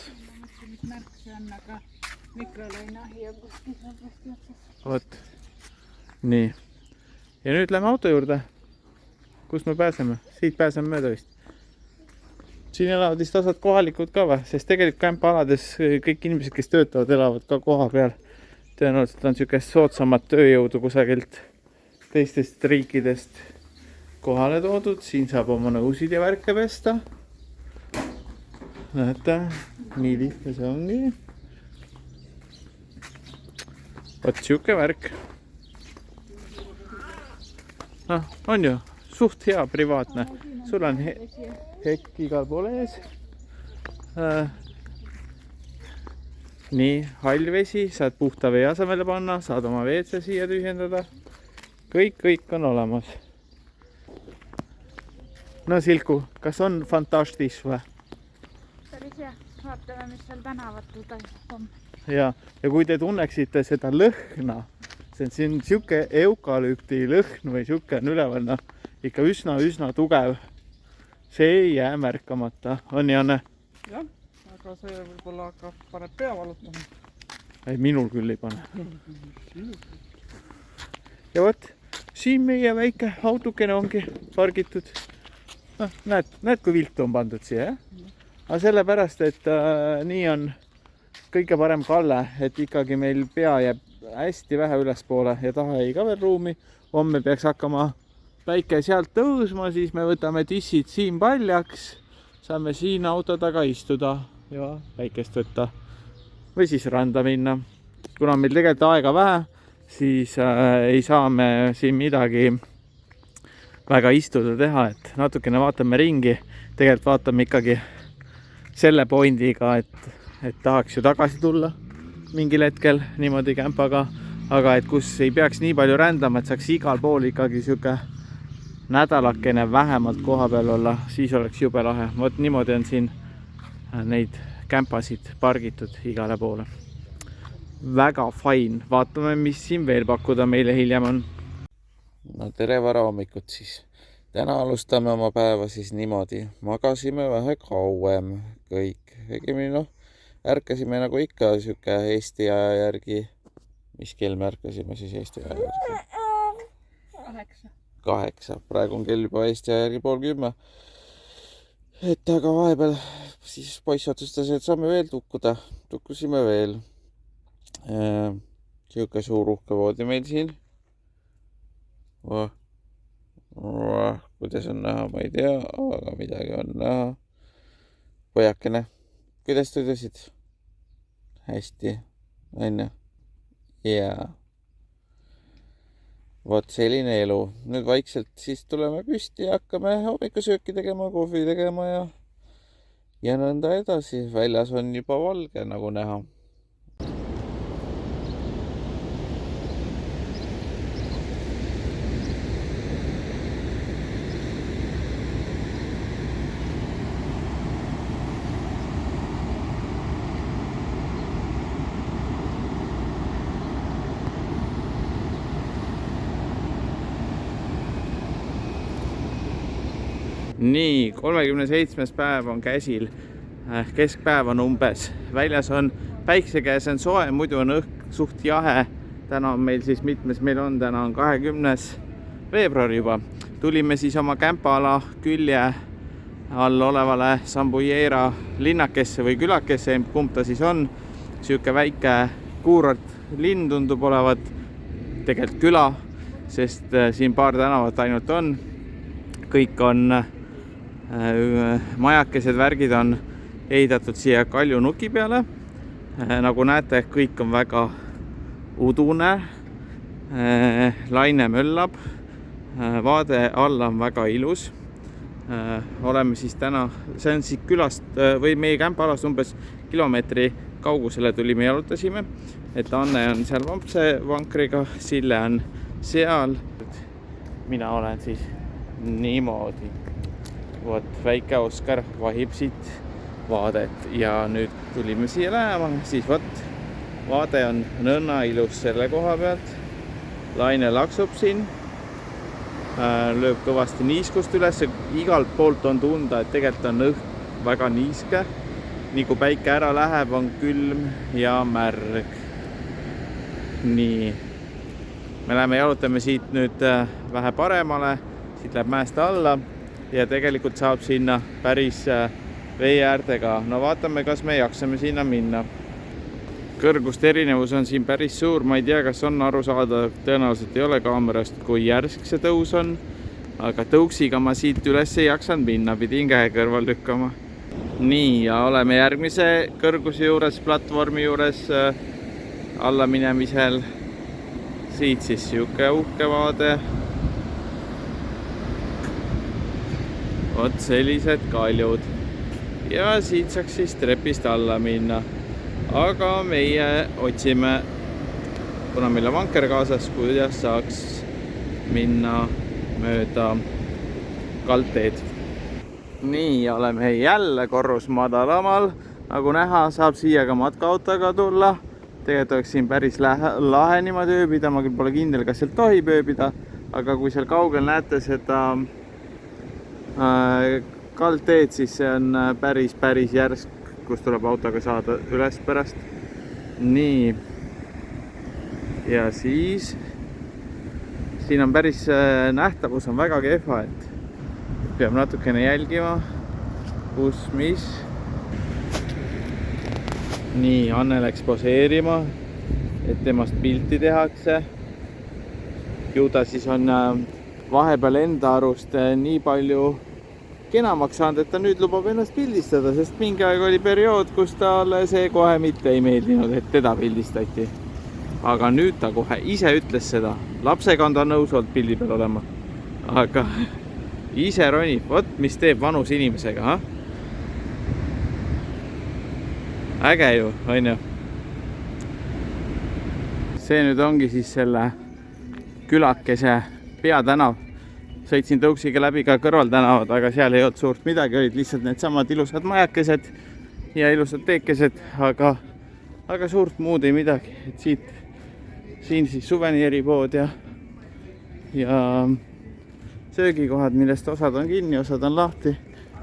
Vot. Nii. Ja nüüd lähme auto juurde. Kus me pääseme? Siit pääseme mööda vist. Siin elavad vist osad kohalikud ka või? Sest tegelikult kämpaalades kõik inimesed, kes töötavad, elavad ka koha peal. Tõenäoliselt on niisugust soodsamat tööjõudu kusagilt teistest riikidest kohale toodud. Siin saab oma nõusid ja värke pesta. Näete, nii lihtne see ongi. Võt siuke värk. No, on ju suht hea privaatne. Sul on hekk igal pool ees. Nii, hall vesi, saad puhta vee asemele panna, saad oma WC siia tühjendada. Kõik on olemas. No Silku, kas on fantastis või? Päris hea. Vaatame, mis seal tänavatel toimub. Ja kui te tunneksite seda lõhna, see on siin siuke eukalüpti lõhn või siuke on üleval, ikka üsna tugev. See ei jää märkamata. On Janne? Jah, aga see võib-olla paneb pea valutama. Ei, minul küll ei pane. Ja võt, siin meie väike autukene ongi pargitud. Näed, kui viltu on pandud siia, jah? Aga sellepärast, et nii on kõige parem kalle, et ikkagi meil pea jääb hästi vähe ülespoole ja taha ei ka veel ruumi. Homme peaks hakkama päike sealt tõusma, siis me võtame tissid siin paljaks, saame siin auto taga istuda ja päikest võtta või siis randa minna. Kuna meil tegelikult aega vähe, siis ei saa me siin midagi väga istuda teha, et natukene vaatame ringi. Tegelikult vaatame ikkagi selle pointiga, et tahaks ju tagasi tulla mingil hetkel niimoodi kämpaga, aga et kus ei peaks nii palju rändama, et saaks igal pool ikkagi siuke nädalakene vähemalt koha peal olla, siis oleks jube lahe. Vot niimoodi on siin neid kämpasid pargitud igale poole. Väga fine. Vaatame, mis siin veel pakkuda meile hiljem on. No tere varahommikut siis. Täna alustame oma päeva siis niimoodi. Magasime vähe kauem kõik. Õigemini ärkasime nagu ikka siuke Eesti aja järgi. Mis kell me ärkasime siis Eesti aja järgi? 8. Praegu on kell juba Eesti aja järgi 9:30. Et aga vahepeal siis poiss otsustas, et saame veel tukkuda. Tukkusime veel. Siuke suur uhke voodi meil siin. Kuidas on näha, ma ei tea, aga midagi on näha. Pojakene, kuidas te tõsid? Hästi, on ju? Jaa. Vot selline elu. Nüüd vaikselt siis tuleme püsti ja hakkame hommikusööki tegema, kohvi tegema ja nõnda edasi. Väljas on juba valge, nagu näha. Nii, 37. päev on käsil. Keskpäev on umbes. Väljas on päikse käes on soe, muidu on õhk suht jahe. Täna on meil siis mitmes meil on, täna on 20. veebruar juba. Tulime siis oma kämpaala külje all olevale Sambujeera linnakesse või külakesse, kumb ta siis on. Siuke väike kuurort linn tundub olevat tegelikult küla, sest siin paar tänavat ainult on. Kõik on majakesed, värgid on ehitatud siia kaljunuki peale. Nagu näete, kõik on väga udune. Laine möllab. Vaade alla on väga ilus. Oleme siis täna, see on siis külast või meie kämpaalast umbes kilomeetri kaugusele tulime, jalutasime. Et Anne on seal vankriga, Sille on seal. Mina olen siis niimoodi. Vot väike Oskar vahib siit vaadet ja nüüd tulime siia lähemale, siis vot vaade on nõnna ilus selle koha pealt. Laine laksub siin, lööb kõvasti niiskust üles, igalt poolt on tunda, et tegelikult on õhk väga niiske. Nii kui päike ära läheb, on külm ja märg. Nii, me läheme jalutame siit nüüd vähe paremale, siit läheb mäest alla ja tegelikult saab sinna päris vee äärtega. No vaatame, kas me jaksame sinna minna. Kõrguste erinevus on siin päris suur, ma ei tea, kas on aru saada, tõenäoliselt ei ole kaamerast, kui järsk see tõus on, aga tõuksiga ma siit üles ei jaksanud minna, pidin käe kõrval lükkama. Nii, ja oleme järgmise kõrguse juures, platvormi juures alla minemisel. Siit siis siuke uhke vaade. Vot sellised kaljud. Ja siit saaks siis trepist alla minna. Aga meie otsime, kuna meil on vanker kaasas, kuidas saaks minna mööda kaldteed. Nii, oleme jälle korrus madalamal. Nagu näha, saab siia ka matkaautoga tulla. Tegelikult oleks siin päris lahe niimoodi ööbida. Ma küll pole kindel, kas sealt tohib ööbida, aga kui seal kaugel näete seda kaldteed, siis see on päris järsk, kus tuleb autoga saada üles pärast. Nii. Ja siis siin on päris nähtavus on väga kehva, et peab natukene jälgima, kus mis. Nii, Anne läks poseerima, et temast pilti tehakse. Ju ta siis on vahepeal enda arust nii palju kenamaks saanud, et ta nüüd lubab ennast pildistada, sest mingi aeg oli periood, kus talle see kohe mitte ei meeldinud, et teda pildistati. Aga nüüd ta kohe ise ütles seda. Lapsega on ta nõus olnud pildi peal olema. Aga ise ronib. Vot, mis teeb vanus inimesega, ha? Äge ju, on ju? See nüüd ongi siis selle külakese peatänav. Sõitsin tõuksiga läbi ka kõrvaltänavad, aga seal ei olnud suurt midagi, olid lihtsalt need samad ilusad majakesed ja ilusad teekesed, aga suurt muud ei midagi. Et siin siis suveniiripood ja söögikohad, millest osad on kinni, osad on lahti.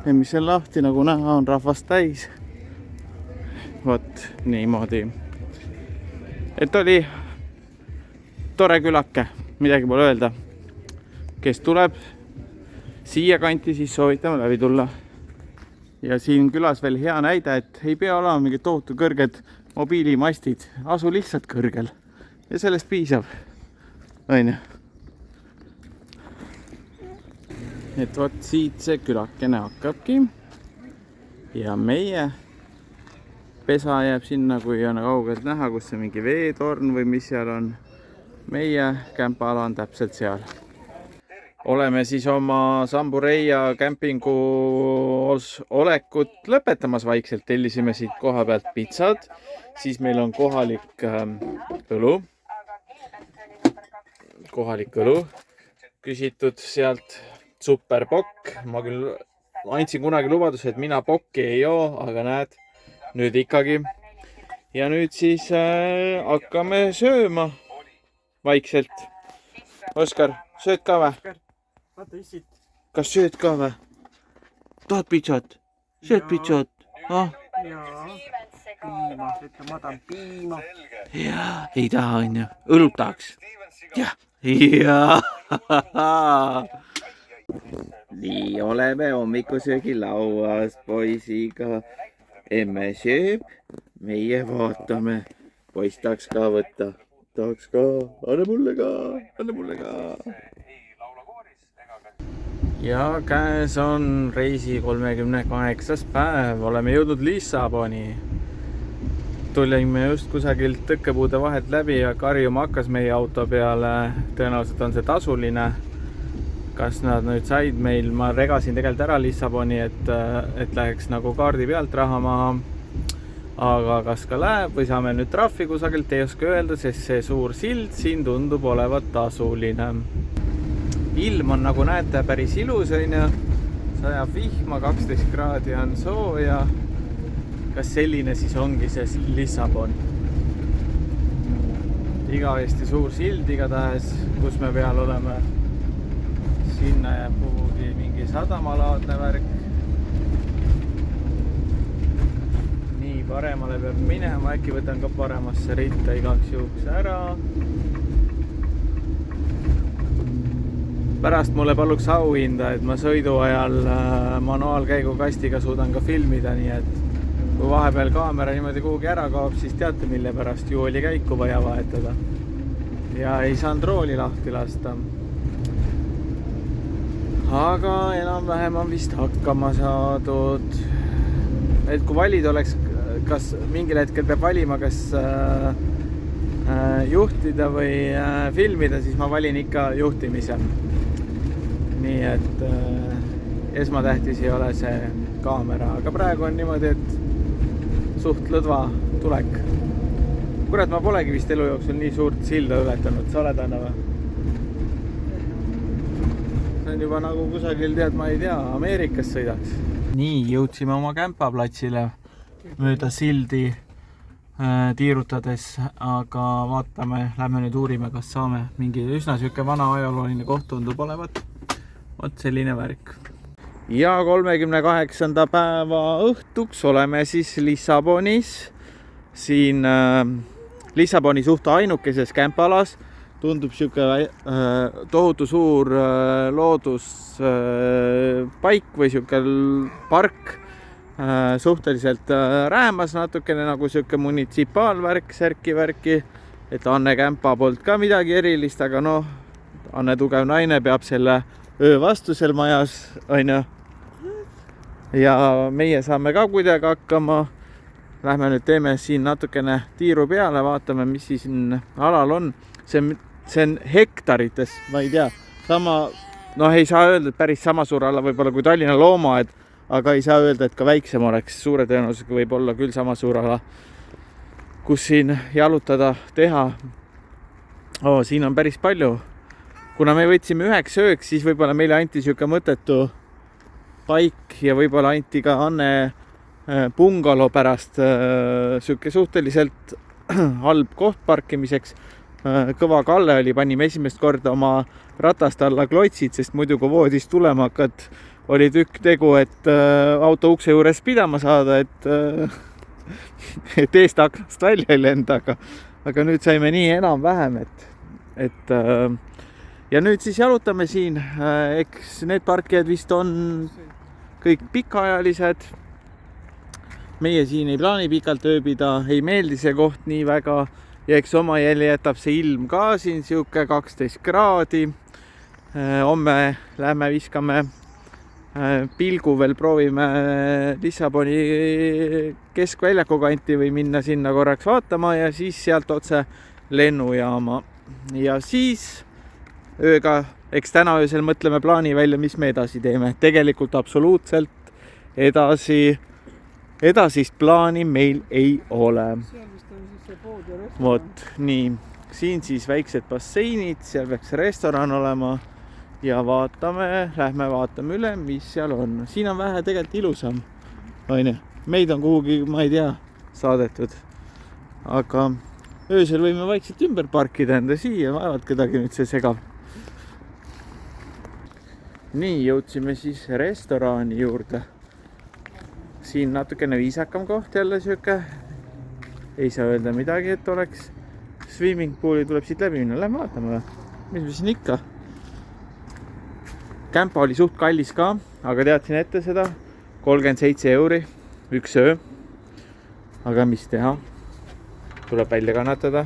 Ja mis on lahti, nagu näha, on rahvast täis. Vot niimoodi. Et oli tore külake, midagi pole öelda. Kes tuleb siia kanti, siis soovitame läbi tulla. Ja siin külas veel hea näide, et ei pea olema mingid tohutu kõrged mobiilimastid. Asu lihtsalt kõrgel. Ja sellest piisab. On ju? Et vot siit see külakene hakkabki. Ja meie pesa jääb sinna, kui on kaugelt näha, kus see mingi veetorn või mis seal on. Meie kämpaala on täpselt seal. Oleme siis oma Sambureia kämpingu olekut lõpetamas vaikselt. Tellisime siit koha pealt pitsad. Siis meil on kohalik õlu. Kohalik õlu. Küsitud sealt superpokk. Ma küll andsin kunagi lubaduse, et mina pokki ei joo, aga näed, nüüd ikkagi. Ja nüüd siis hakkame sööma vaikselt. Oskar, sööd ka või? Vaata issit. Kas sööd ka või? Tahad pitsat? Sööd pitsat? Jaa. Piima. Ütle, ma tahan piima. Jaa, ei taha, on ju. Õlut tahaks. Jaa. Nii, oleme hommikusöögi lauas poisiga. Emme sööb, meie vaatame. Poiss tahaks ka võtta. Tahaks ka. Anne mulle ka. Ja käes on reisi 38. päev. Oleme jõudnud Lissaboni. Tulime just kusagilt tõkkepuude vahelt läbi ja karjuma hakkas meie auto peale. Tõenäoliselt on see tasuline. Kas nad nüüd said meil? Ma regasin tegelikult ära Lissaboni, et läheks nagu kaardi pealt raha maha. Aga kas ka läheb või saame nüüd trahvi kusagilt, ei oska öelda, sest see suur sild siin tundub olevat tasuline. Ilm on, nagu näete, päris ilus, on ju. Sajab vihma, 12 kraadi on sooja. Kas selline siis ongi see Lissabon? Igavesti suur sild igatahes, kus me peal oleme. Sinna jääb kuhugi mingi sadamalaadne värk. Nii, paremale peab minema, äkki võtan ka paremasse ritta igaks juhuks ära. pärast mulle paluks auhinda, et ma sõidu ajal manuaalkäigukastiga suudan ka filmida, nii et kui vahepeal kaamera niimoodi kuhugi ära kaob, siis teate, mille pärast ju oli käiku vaja vahetada. Ja ei saanud rooli lahti lasta. Aga enam-vähem on vist hakkama saadud. Et kui valid oleks, kas mingil hetkel peab valima, kas juhtida või filmida, siis ma valin ikka juhtimise. Nii et esmatähtis ei ole see kaamera, aga praegu on niimoodi, et suht lõdva tulek. Kurat, ma polegi vist elu jooksul nii suurt silda ületanud, sa oled Anna või? See on juba nagu kusagil, tead, ma ei tea, Ameerikas sõidaks. Nii, jõudsime oma kämpaplatsile mööda sildi tiirutades, aga vaatame, lähme nüüd uurime, kas saame mingi üsna süke vana ajalooline koht tundub olevat. Vot selline värk. Ja 38. päeva õhtuks oleme siis Lissabonis. Siin Lissaboni suht ainukeses kämpalas. Tundub süke tohutu suur looduspaik või süke park. Suhteliselt räämas natukene nagu süke munitsipaalvärk, särki-värki. Et Anne Kämpa poolt ka midagi erilist, aga noh, Anne tugev naine peab selle öö vastu seal majas, on ju. Ja meie saame ka kuidagi hakkama. Lähme nüüd teeme siin natukene tiiru peale, vaatame, mis siin alal on. See on hektarites, ma ei tea, sama, noh ei saa öelda, et päris sama suur ala võib-olla kui Tallinna loomaaed, aga ei saa öelda, et ka väiksem oleks, suure tõenäosusega võib olla küll sama suur ala, kus siin jalutada, teha. Siin on päris palju. Kuna me võtsime 1 ööks, siis võib-olla meile anti süke mõttetu paik ja võib-olla anti ka Anne bungalo pärast süke suhteliselt halb koht parkimiseks. Kõva Kalle oli, panime esimest korda oma ratast alla klotsid, sest muidu kui voodist tulema hakkad, oli tükk tegu, et auto ukse juures pidama saada, et eest aknast välja ei lenda, aga nüüd saime nii enam-vähem, et ja nüüd siis jalutame siin, eks need parkijad vist on kõik pikaajalised. Meie siin ei plaani pikalt ööbida, ei meeldi see koht nii väga ja eks oma jälje jätab see ilm ka siin siuke 12 kraadi. Homme lähme viskame pilgu veel, proovime Lissaboni keskväljaku kanti või minna sinna korraks vaatama ja siis sealt otse lennujaama. Ja siis ööga, eks täna öösel mõtleme plaani välja, mis me edasi teeme. Tegelikult absoluutselt edasist plaani meil ei ole. Vot, nii. Siin siis väiksed basseinid, seal peaks restoran olema ja lähme vaatame üle, mis seal on. Siin on vähe tegelikult ilusam. Meid on kuhugi, ma ei tea, saadetud. Aga öösel võime vaikselt ümber parkida enda siia, vaevalt kedagi nüüd see segab. Nii, jõudsime siis restorani juurde. Siin natukene viisakam koht jälle süke. Ei saa öelda midagi, et oleks. Swimming pooli tuleb siit läbi minna. Lähme vaatame. Mis me siin ikka? Kämpa oli suht kallis ka, aga teadsin ette seda. 37 euri, 1 öö. Aga mis teha? Tuleb välja kannatada.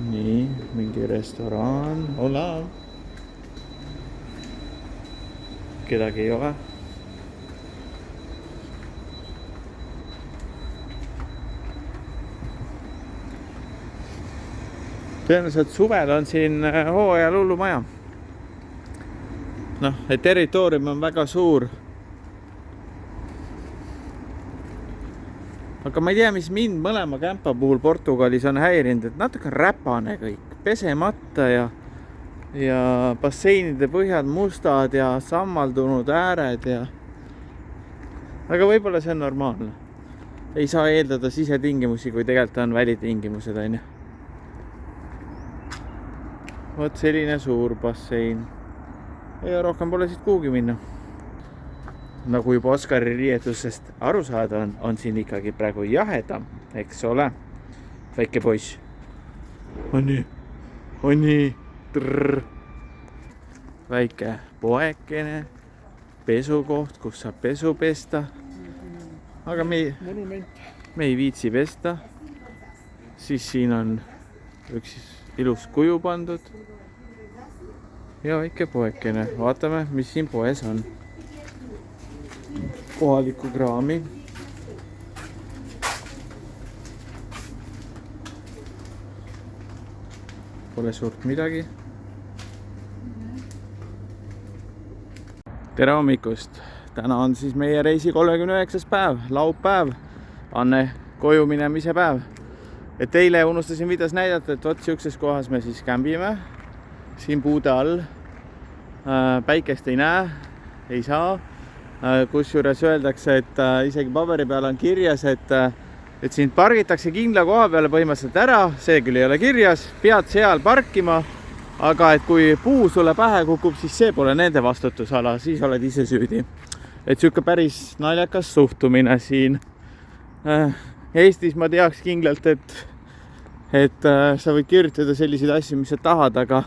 Nii, mingi restoran. Hola. Kedagi ei ole. Tõenäoliselt suvel on siin hooajal hullumaja. Noh, et territoorium on väga suur. Aga ma ei tea, mis mind mõlema kämpa puhul Portugalis on häirinud, et natuke räpane kõik, pesemata ja basseinide põhjad mustad ja sammaldunud ääred ja... Aga võib-olla see on normaalne. Ei saa eeldada sisetingimusi, kui tegelikult on välitingimused, on ju. Vot selline suur bassein. Ja rohkem pole siit kuhugi minna. nagu juba Oskari riietusest aru saada on siin ikkagi praegu jahedam, eks ole, väike poiss. On nii, väike poekene, pesukoht, kus saab pesu pesta, aga me ei viitsi pesta. Siis siin on üks ilus kuju pandud ja väike poekene. Vaatame, mis siin poes on. Kohalikku kraami. Pole suurt midagi. Tere hommikust! Täna on siis meie reisi 39. päev, laupäev, Anne koju minemise päev. Et eile unustasin videos näidata, et võt siukses kohas me siis kämbime. Siin puude all. Päikest ei näe, ei saa. Kusjuures öeldakse, et isegi paberi peal on kirjas, et sind pargitakse kindla koha peale põhimõtteliselt ära. See küll ei ole kirjas, pead seal parkima. Aga et kui puu sulle pähe kukub, siis see pole nende vastutusala, siis oled ise süüdi. Et siuke päris naljakas suhtumine siin. Eestis ma teaks kindlalt, et sa võid kirjutada selliseid asju, mis sa tahad, aga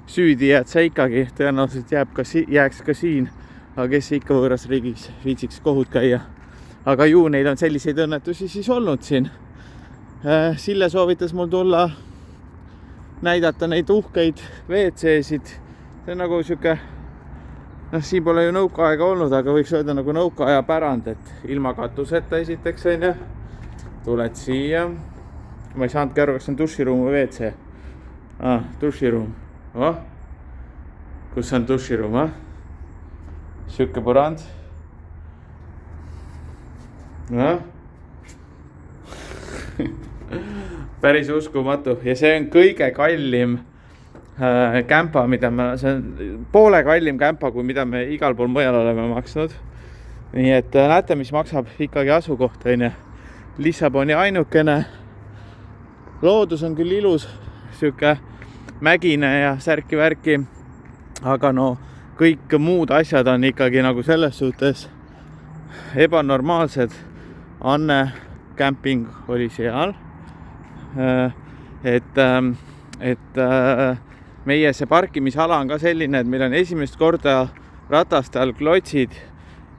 süüdi jääd sa ikkagi. Tõenäoliselt jääks ka siin, aga kes ikka võõras riigis viitsiks kohut käia. Aga ju neil on selliseid õnnetusi siis olnud siin. Sille soovitas mul tulla näidata neid uhkeid WC-sid. See on nagu siuke, siin pole ju nõukaaega olnud, aga võiks öelda nagu nõukaaja pärand, et ilma katuseta esiteks on ja tuled siia. Ma ei saanudki aru, kas on duširuum või WC. Duširuum. Kus on duširuum? Siuke põrand. Päris uskumatu ja see on kõige kallim kämpa, see on poole kallim kämpa, kui mida me igal pool mujal oleme maksnud. Nii et näete, mis maksab ikkagi asukoht, on. Lissaboni ainukene. Loodus on küll ilus, siuke mägine ja särki-värki, aga no kõik muud asjad on ikkagi nagu selles suhtes ebanormaalsed. Anne camping oli seal. Et meie see parkimisala on ka selline, et meil on esimest korda rataste all klotsid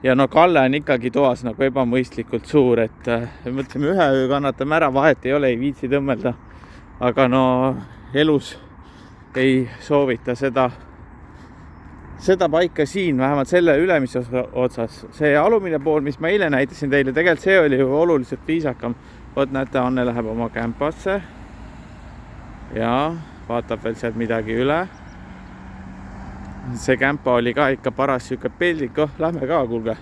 ja no Kalle on ikkagi toas nagu ebamõistlikult suur, et mõtleme ühe öö kannatame ära, vahet ei ole, ei viitsi tõmmelda, aga no elus ei soovita seda paika siin, vähemalt selle ülemise otsas. See alumine pool, mis ma eile näitasin teile, tegelikult see oli ju oluliselt viisakam. Võt näete, Anne läheb oma kämpasse ja vaatab veel sealt midagi üle. See kämpa oli ka ikka paras siuke peldik. Lähme ka, kuulge.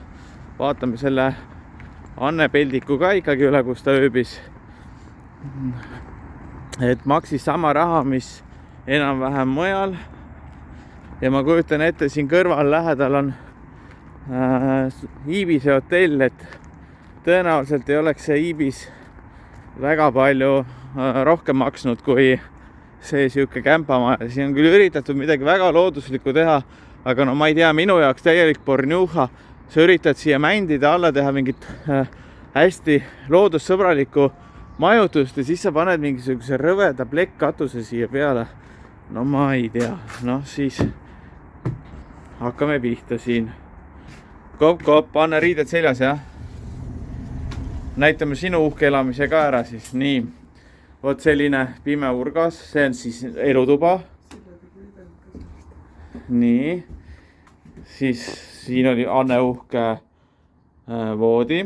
Vaatame selle Anne peldiku ka ikkagi üle, kus ta ööbis. Et maksis sama raha, mis enam-vähem mujal. Ja ma kujutan ette, siin kõrval lähedal on Ibise hotell, et tõenäoliselt ei oleks see Ibis väga palju rohkem maksnud kui see siuke kämpamaja. Siin on küll üritatud midagi väga looduslikku teha, aga no ma ei tea, minu jaoks täielik pornjuha. Sa üritad siia mändida alla teha mingit hästi loodussõbralikku majutust ja siis sa paned mingisuguse rõveda plekkkatuse siia peale. No ma ei tea, siis hakkame pihta siin. Kopp, Anne riided seljas, jah? Näitame sinu uhke elamise ka ära siis. Nii, võt selline pime urgas, see on siis elutuba. Nii, siis siin oli Anne uhke voodi.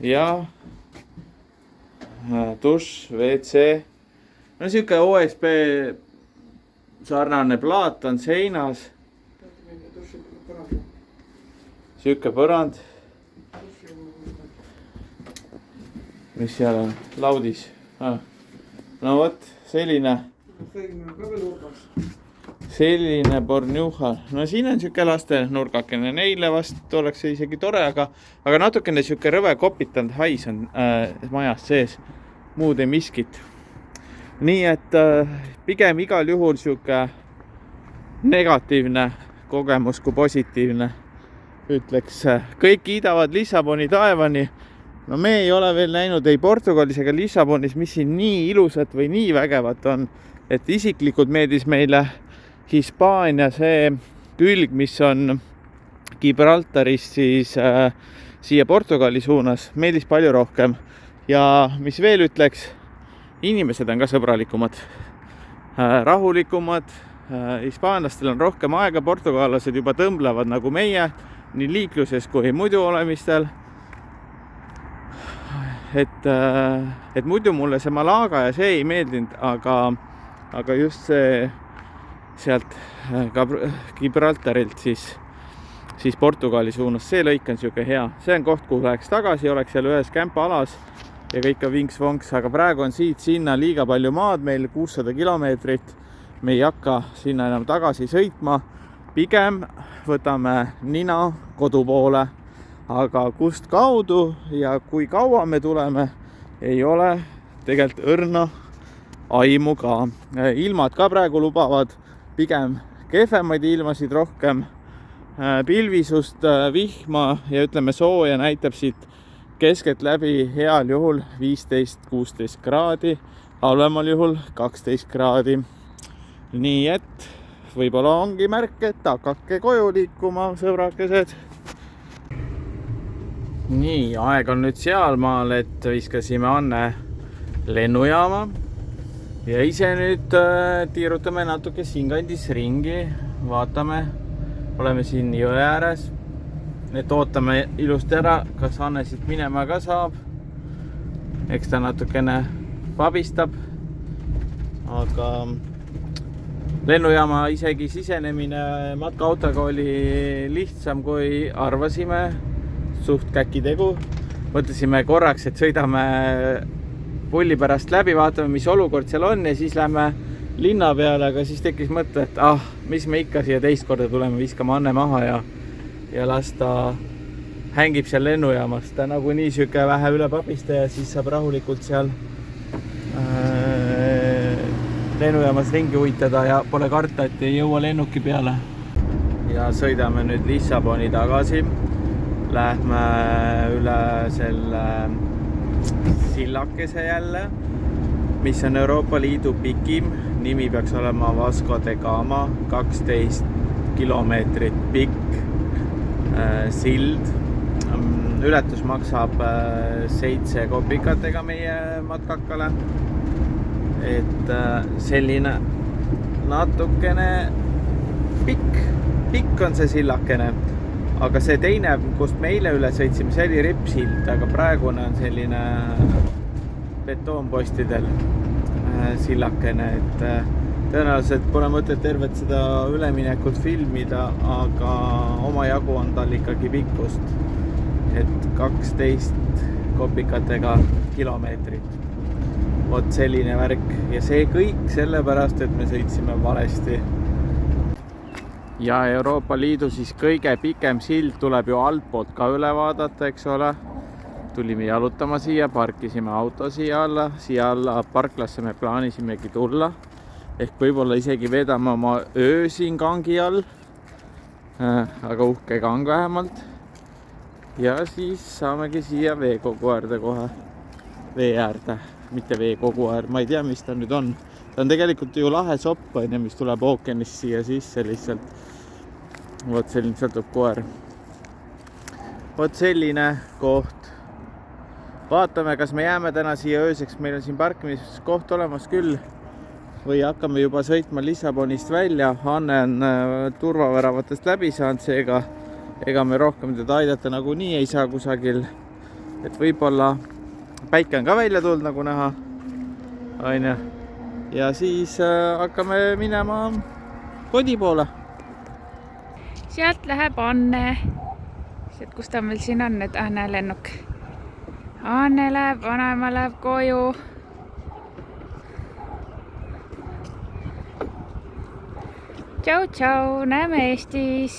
Ja duš, WC. No siuke OSB sarnane plaat on seinas. Siuke põrand. Mis seal on? Laudis. No võt, selline pornjuha. No siin on siuke laste nurgakene. Neile vast oleks see isegi tore, aga natukene siuke rõve kopitanud hais on majas sees. Muud ei miskit. Nii et pigem igal juhul siuke negatiivne kogemus kui positiivne. ütleks, kõik kiidavad Lissaboni taevani. No me ei ole veel näinud ei Portugalis ega Lissabonis, mis siin nii ilusat või nii vägevat on, et isiklikult meeldis meile Hispaania see külg, mis on Gibraltarist siis siia Portugali suunas, meeldis palju rohkem. Ja mis veel ütleks, inimesed on ka sõbralikumad, rahulikumad, hispaanlastel on rohkem aega, portugallased juba tõmblevad nagu meie, nii liikluses kui muidu olemistel. Et muidu mulle see Malaga ja see ei meeldinud, aga just see sealt Gibraltarilt siis Portugali suunas, see lõik on siuke hea. See on koht, kuhu läheks tagasi, oleks seal ühes kämpaalas ja kõik on vinks-vonks, aga praegu on siit sinna liiga palju maad, meil 600 kilomeetrit. Me ei hakka sinna enam tagasi sõitma, pigem võtame nina kodu poole, aga kust kaudu ja kui kaua me tuleme, ei ole tegelikult õrna aimu ka. Ilmad ka praegu lubavad pigem kehvemaid ilmasid, rohkem pilvisust, vihma ja ütleme sooja näitab siit keskelt läbi heal juhul 15-16 kraadi, halvemal juhul 12 kraadi. Nii et võib-olla ongi märk, et hakake koju liikuma, sõbrakesed. Nii, aeg on nüüd sealmaal, et viskasime Anne lennujaama ja ise nüüd tiirutame natuke siinkandis ringi, vaatame, oleme siin jõe ääres, et ootame ilusti ära, kas Anne siit minema ka saab. Eks ta natukene pabistab, aga lennujaama isegi sisenemine matkaautoga oli lihtsam kui arvasime, suht käki tegu. Mõtlesime korraks, et sõidame pulli pärast läbi, vaatame, mis olukord seal on ja siis lähme linna peale, aga siis tekkis mõte, et mis me ikka siia teist korda tuleme, viskame Anne maha ja las ta hängib seal lennujaamas. Ta nagu nii süke vähe üle papista ja siis saab rahulikult seal lennujaamas ringi uitada ja pole karta, et ei jõua lennuki peale. Ja sõidame nüüd Lissaboni tagasi. Lähme üle selle sillakese jälle, mis on Euroopa Liidu pikim. Nimi peaks olema Vasco de Gama, 12 kilomeetrit pikk sild. Ületus maksab 7 kopikatega meie matkakale. Et selline natukene pikk on see sillakene, aga see teine, kust me eile üle sõitsime, see oli rippsild, aga praegune on selline betoonpostidel sillakene, et tõenäoliselt pole mõtet tervet seda üleminekut filmida, aga omajagu on tal ikkagi pikkust, et 12 kopikatega kilomeetrit. Vot selline värk ja see kõik sellepärast, et me sõitsime valesti. Ja Euroopa Liidu siis kõige pikem sild tuleb ju altpoolt ka üle vaadata, eks ole. Tulime jalutama siia, parkisime auto siia alla parklasse me plaanisimegi tulla. Ehk võib-olla isegi vedame oma öö siin kangi all, aga uhke kang vähemalt. Ja siis saamegi siia veekogu äärde kohe, vee äärde. Mitte veekogu äär, ma ei tea, mis ta nüüd on. Ta on tegelikult ju lahe sopp, mis tuleb ookeanist siia sisse lihtsalt. Vot selline sõltub koer. Vot selline koht. Vaatame, kas me jääme täna siia ööseks. Meil on siin parkimiskoht olemas küll. Või hakkame juba sõitma Lissabonist välja. Anne on turvaväravatest läbi saanud, seega ega me rohkem teda aidata nagu nii ei saa kusagil. Et võib-olla päike on ka välja tulnud, nagu näha. Ja siis hakkame minema kodi poole. Sealt läheb Anne. Kus ta meil siin on, et Anne lennuk. Anne läheb, vanaema läheb koju. Tšau, tšau, näeme Eestis.